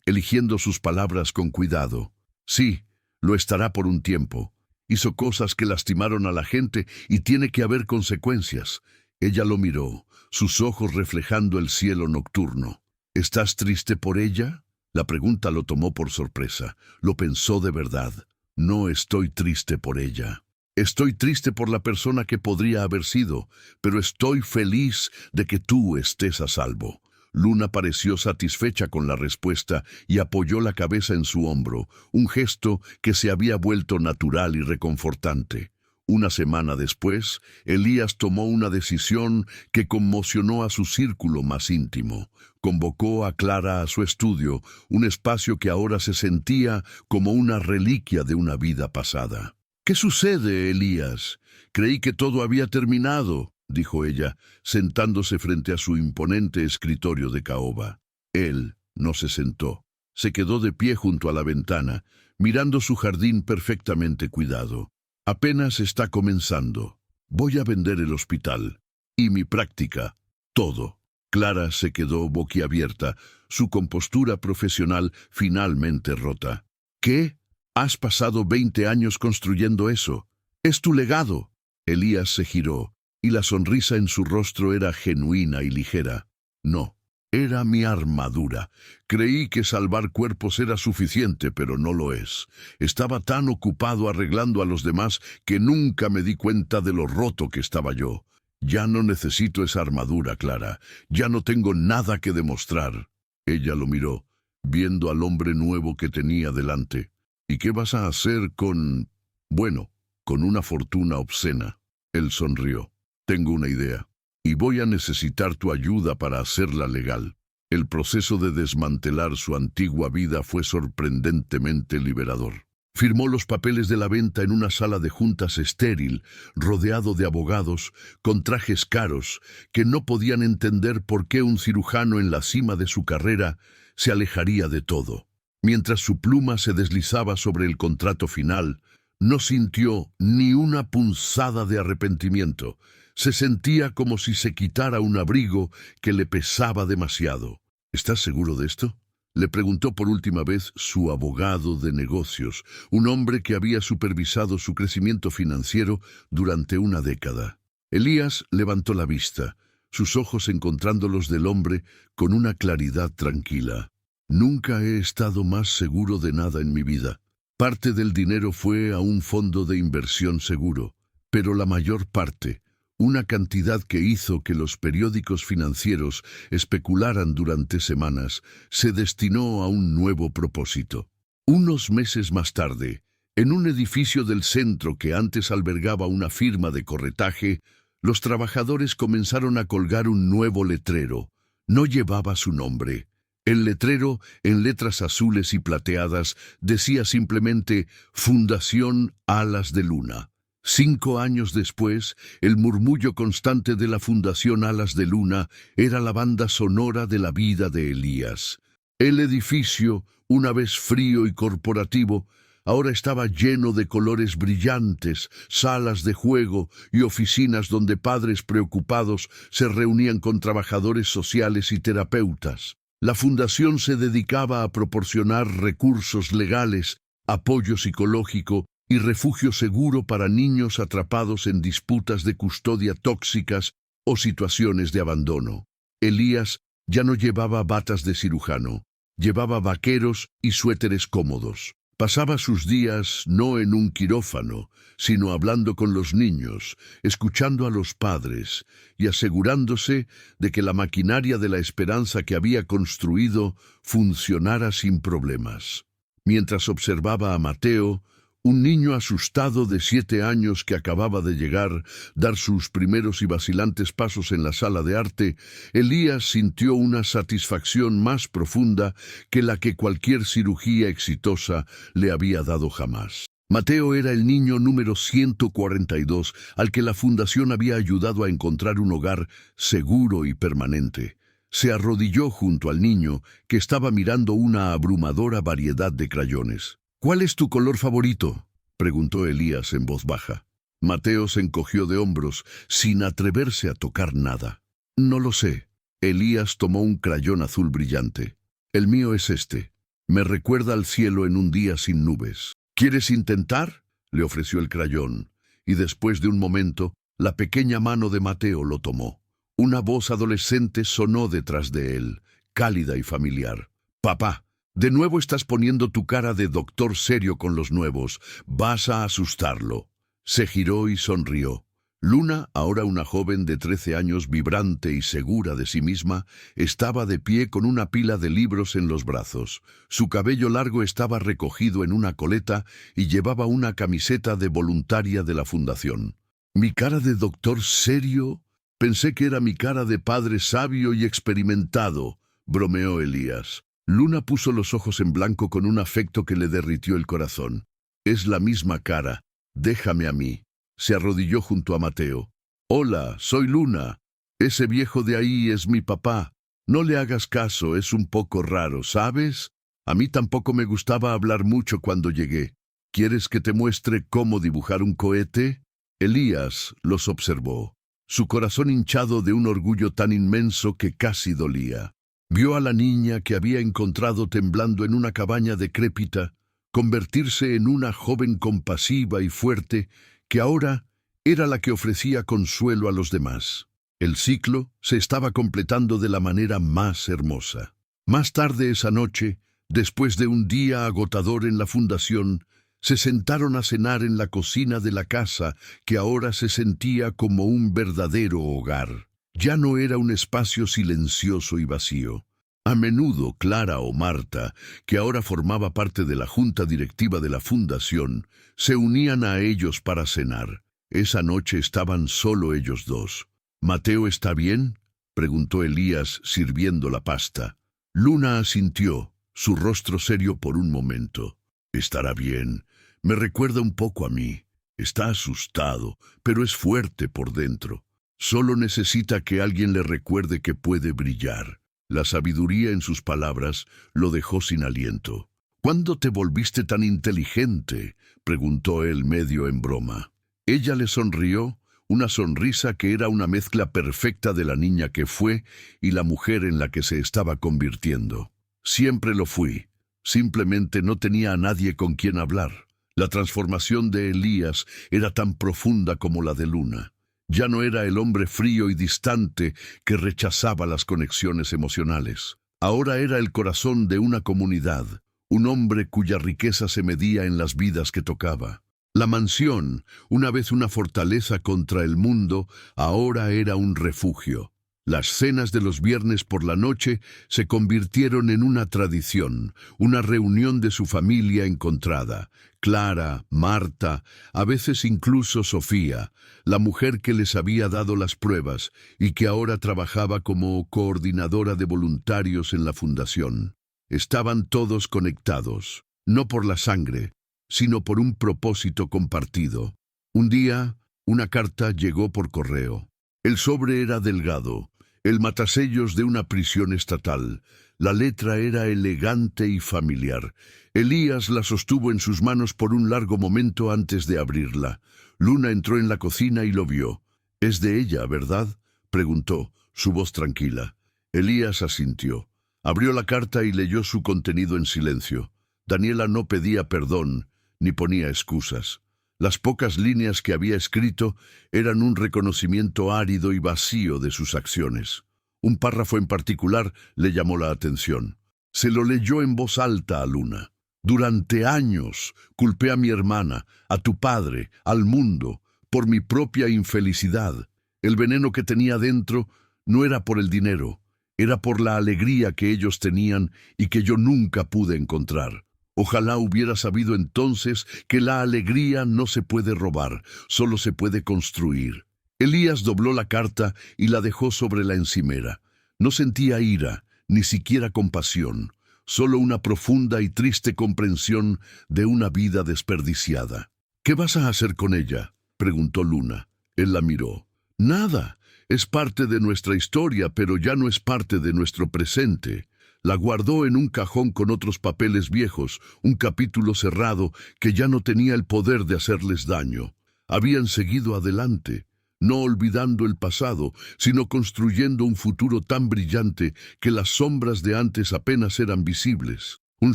eligiendo sus palabras con cuidado. «Sí, lo estará por un tiempo. Hizo cosas que lastimaron a la gente y tiene que haber consecuencias». Ella lo miró, sus ojos reflejando el cielo nocturno. «¿Estás triste por ella?». La pregunta lo tomó por sorpresa. Lo pensó de verdad. «No estoy triste por ella. Estoy triste por la persona que podría haber sido, pero estoy feliz de que tú estés a salvo». Luna pareció satisfecha con la respuesta y apoyó la cabeza en su hombro, un gesto que se había vuelto natural y reconfortante. Una semana después, Elías tomó una decisión que conmocionó a su círculo más íntimo. Convocó a Clara a su estudio, un espacio que ahora se sentía como una reliquia de una vida pasada. «¿Qué sucede, Elías? Creí que todo había terminado», dijo ella, sentándose frente a su imponente escritorio de caoba. Él no se sentó. Se quedó de pie junto a la ventana, mirando su jardín perfectamente cuidado. Apenas está comenzando. Voy a vender el hospital. Y mi práctica. Todo. Clara se quedó boquiabierta, su compostura profesional finalmente rota. ¿Qué? Has pasado 20 años construyendo eso. Es tu legado. Elías se giró, y la sonrisa en su rostro era genuina y ligera. No, era mi armadura. Creí que salvar cuerpos era suficiente, pero no lo es. Estaba tan ocupado arreglando a los demás que nunca me di cuenta de lo roto que estaba yo. Ya no necesito esa armadura, Clara. Ya no tengo nada que demostrar. Ella lo miró, viendo al hombre nuevo que tenía delante. ¿Y qué vas a hacer con... bueno, con una fortuna obscena? Él sonrió. Tengo una idea. Y voy a necesitar tu ayuda para hacerla legal. El proceso de desmantelar su antigua vida fue sorprendentemente liberador. Firmó los papeles de la venta en una sala de juntas estéril, rodeado de abogados, con trajes caros, que no podían entender por qué un cirujano en la cima de su carrera se alejaría de todo. Mientras su pluma se deslizaba sobre el contrato final, no sintió ni una punzada de arrepentimiento. Se sentía como si se quitara un abrigo que le pesaba demasiado. ¿Estás seguro de esto?, le preguntó por última vez su abogado de negocios, un hombre que había supervisado su crecimiento financiero durante una década. Elías levantó la vista, sus ojos encontrando los del hombre con una claridad tranquila. Nunca he estado más seguro de nada en mi vida. Parte del dinero fue a un fondo de inversión seguro, pero la mayor parte, una cantidad que hizo que los periódicos financieros especularan durante semanas, se destinó a un nuevo propósito. Unos meses más tarde, en un edificio del centro que antes albergaba una firma de corretaje, los trabajadores comenzaron a colgar un nuevo letrero. No llevaba su nombre. El letrero, en letras azules y plateadas, decía simplemente Fundación Alas de Luna. 5 años después, el murmullo constante de la Fundación Alas de Luna era la banda sonora de la vida de Elías. El edificio, una vez frío y corporativo, ahora estaba lleno de colores brillantes, salas de juego y oficinas donde padres preocupados se reunían con trabajadores sociales y terapeutas. La fundación se dedicaba a proporcionar recursos legales, apoyo psicológico y refugio seguro para niños atrapados en disputas de custodia tóxicas o situaciones de abandono. Elías ya no llevaba batas de cirujano, llevaba vaqueros y suéteres cómodos. Pasaba sus días no en un quirófano, sino hablando con los niños, escuchando a los padres y asegurándose de que la maquinaria de la esperanza que había construido funcionara sin problemas. Mientras observaba a Mateo, un niño asustado de 7 años que acababa de llegar, dar sus primeros y vacilantes pasos en la sala de arte, Elías sintió una satisfacción más profunda que la que cualquier cirugía exitosa le había dado jamás. Mateo era el niño número 142 al que la fundación había ayudado a encontrar un hogar seguro y permanente. Se arrodilló junto al niño, que estaba mirando una abrumadora variedad de crayones. «¿Cuál es tu color favorito?», preguntó Elías en voz baja. Mateo se encogió de hombros, sin atreverse a tocar nada. «No lo sé». Elías tomó un crayón azul brillante. «El mío es este. Me recuerda al cielo en un día sin nubes». «¿Quieres intentar?», le ofreció el crayón, y después de un momento, la pequeña mano de Mateo lo tomó. Una voz adolescente sonó detrás de él, cálida y familiar. «Papá, de nuevo estás poniendo tu cara de doctor serio con los nuevos. Vas a asustarlo». Se giró y sonrió. Luna, ahora una joven de 13 años vibrante y segura de sí misma, estaba de pie con una pila de libros en los brazos. Su cabello largo estaba recogido en una coleta y llevaba una camiseta de voluntaria de la fundación. «¿Mi cara de doctor serio? Pensé que era mi cara de padre sabio y experimentado», bromeó Elías. Luna puso los ojos en blanco con un afecto que le derritió el corazón. «Es la misma cara. Déjame a mí». Se arrodilló junto a Mateo. «Hola, soy Luna. Ese viejo de ahí es mi papá. No le hagas caso, es un poco raro, ¿sabes? A mí tampoco me gustaba hablar mucho cuando llegué. ¿Quieres que te muestre cómo dibujar un cohete? Elías los observó, su corazón hinchado de un orgullo tan inmenso que casi dolía. Vio a la niña que había encontrado temblando en una cabaña decrépita convertirse en una joven compasiva y fuerte que ahora era la que ofrecía consuelo a los demás. El ciclo se estaba completando de la manera más hermosa. Más tarde esa noche, después de un día agotador en la fundación, se sentaron a cenar en la cocina de la casa que ahora se sentía como un verdadero hogar. Ya no era un espacio silencioso y vacío. A menudo Clara o Marta, que ahora formaba parte de la junta directiva de la fundación, se unían a ellos para cenar. Esa noche estaban solo ellos dos. «¿Mateo está bien?», preguntó Elías sirviendo la pasta. Luna asintió, su rostro serio por un momento. «Estará bien. Me recuerda un poco a mí. Está asustado, pero es fuerte por dentro. Solo necesita que alguien le recuerde que puede brillar». La sabiduría en sus palabras lo dejó sin aliento. «¿Cuándo te volviste tan inteligente?», preguntó él medio en broma. Ella le sonrió, una sonrisa que era una mezcla perfecta de la niña que fue y la mujer en la que se estaba convirtiendo. «Siempre lo fui. Simplemente no tenía a nadie con quien hablar». La transformación de Elías era tan profunda como la de Luna. Ya no era el hombre frío y distante que rechazaba las conexiones emocionales. Ahora era el corazón de una comunidad, un hombre cuya riqueza se medía en las vidas que tocaba. La mansión, una vez una fortaleza contra el mundo, ahora era un refugio. Las cenas de los viernes por la noche se convirtieron en una tradición, una reunión de su familia encontrada. Clara, Marta, a veces incluso Sofía, la mujer que les había dado las pruebas y que ahora trabajaba como coordinadora de voluntarios en la fundación. Estaban todos conectados, no por la sangre, sino por un propósito compartido. Un día, una carta llegó por correo. El sobre era delgado, el matasellos de una prisión estatal. La letra era elegante y familiar. Elías la sostuvo en sus manos por un largo momento antes de abrirla. Luna entró en la cocina y lo vio. «Es de ella, ¿verdad?», preguntó, su voz tranquila. Elías asintió. Abrió la carta y leyó su contenido en silencio. Daniela no pedía perdón, ni ponía excusas. Las pocas líneas que había escrito eran un reconocimiento árido y vacío de sus acciones. Un párrafo en particular le llamó la atención. Se lo leyó en voz alta a Luna. «Durante años culpé a mi hermana, a tu padre, al mundo, por mi propia infelicidad. El veneno que tenía dentro no era por el dinero, era por la alegría que ellos tenían y que yo nunca pude encontrar. Ojalá hubiera sabido entonces que la alegría no se puede robar, solo se puede construir». Elías dobló la carta y la dejó sobre la encimera. No sentía ira, ni siquiera compasión, solo una profunda y triste comprensión de una vida desperdiciada. «¿Qué vas a hacer con ella?», preguntó Luna. Él la miró. «Nada, es parte de nuestra historia, pero ya no es parte de nuestro presente». La guardó en un cajón con otros papeles viejos, un capítulo cerrado que ya no tenía el poder de hacerles daño. Habían seguido adelante, no olvidando el pasado, sino construyendo un futuro tan brillante que las sombras de antes apenas eran visibles. Un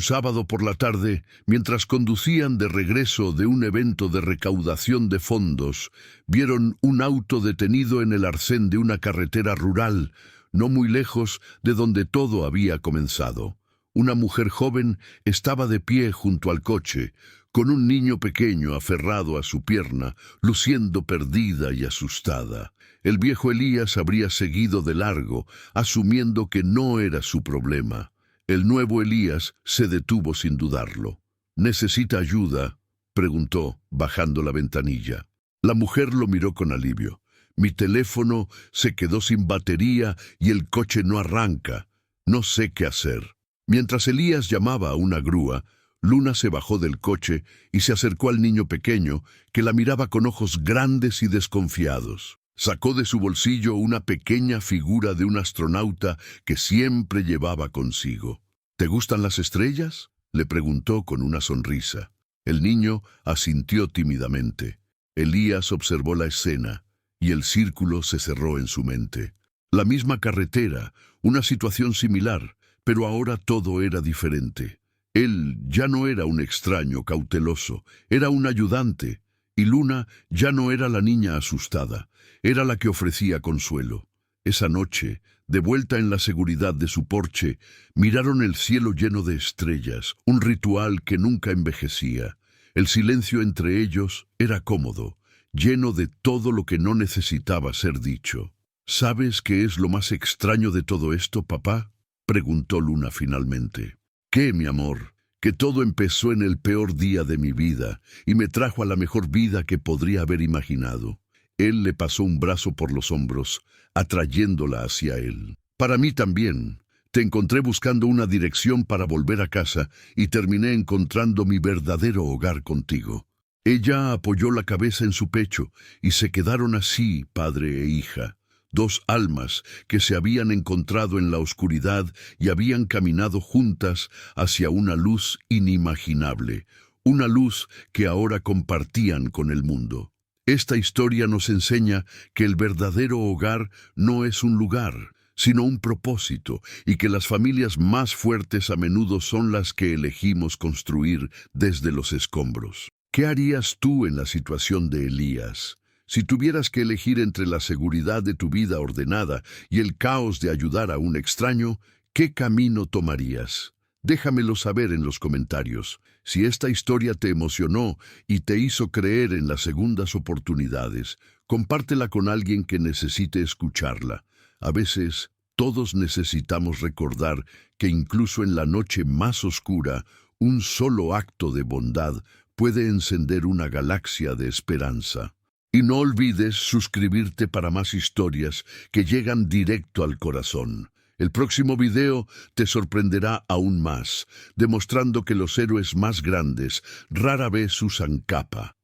sábado por la tarde, mientras conducían de regreso de un evento de recaudación de fondos, vieron un auto detenido en el arcén de una carretera rural, no muy lejos de donde todo había comenzado. Una mujer joven estaba de pie junto al coche, con un niño pequeño aferrado a su pierna, luciendo perdida y asustada. El viejo Elías habría seguido de largo, asumiendo que no era su problema. El nuevo Elías se detuvo sin dudarlo. «¿Necesita ayuda?», preguntó, bajando la ventanilla. La mujer lo miró con alivio. «Mi teléfono se quedó sin batería y el coche no arranca. No sé qué hacer». Mientras Elías llamaba a una grúa, Luna se bajó del coche y se acercó al niño pequeño, que la miraba con ojos grandes y desconfiados. Sacó de su bolsillo una pequeña figura de un astronauta que siempre llevaba consigo. ¿Te gustan las estrellas?, le preguntó con una sonrisa. El niño asintió tímidamente. Elías observó la escena, y el círculo se cerró en su mente. La misma carretera, una situación similar, pero ahora todo era diferente. Él ya no era un extraño cauteloso, era un ayudante, y Luna ya no era la niña asustada, era la que ofrecía consuelo. Esa noche, de vuelta en la seguridad de su porche, miraron el cielo lleno de estrellas, un ritual que nunca envejecía. El silencio entre ellos era cómodo, lleno de todo lo que no necesitaba ser dicho. ¿Sabes qué es lo más extraño de todo esto, papá?, preguntó Luna finalmente. ¿Qué, mi amor? Que todo empezó en el peor día de mi vida y me trajo a la mejor vida que podría haber imaginado. Él le pasó un brazo por los hombros, atrayéndola hacia él. Para mí también. Te encontré buscando una dirección para volver a casa y terminé encontrando mi verdadero hogar contigo. Ella apoyó la cabeza en su pecho y se quedaron así, padre e hija. Dos almas que se habían encontrado en la oscuridad y habían caminado juntas hacia una luz inimaginable, una luz que ahora compartían con el mundo. Esta historia nos enseña que el verdadero hogar no es un lugar, sino un propósito, y que las familias más fuertes a menudo son las que elegimos construir desde los escombros. ¿Qué harías tú en la situación de Elías? Si tuvieras que elegir entre la seguridad de tu vida ordenada y el caos de ayudar a un extraño, ¿qué camino tomarías? Déjamelo saber en los comentarios. Si esta historia te emocionó y te hizo creer en las segundas oportunidades, compártela con alguien que necesite escucharla. A veces, todos necesitamos recordar que incluso en la noche más oscura, un solo acto de bondad puede encender una galaxia de esperanza. Y no olvides suscribirte para más historias que llegan directo al corazón. El próximo video te sorprenderá aún más, demostrando que los héroes más grandes rara vez usan capa.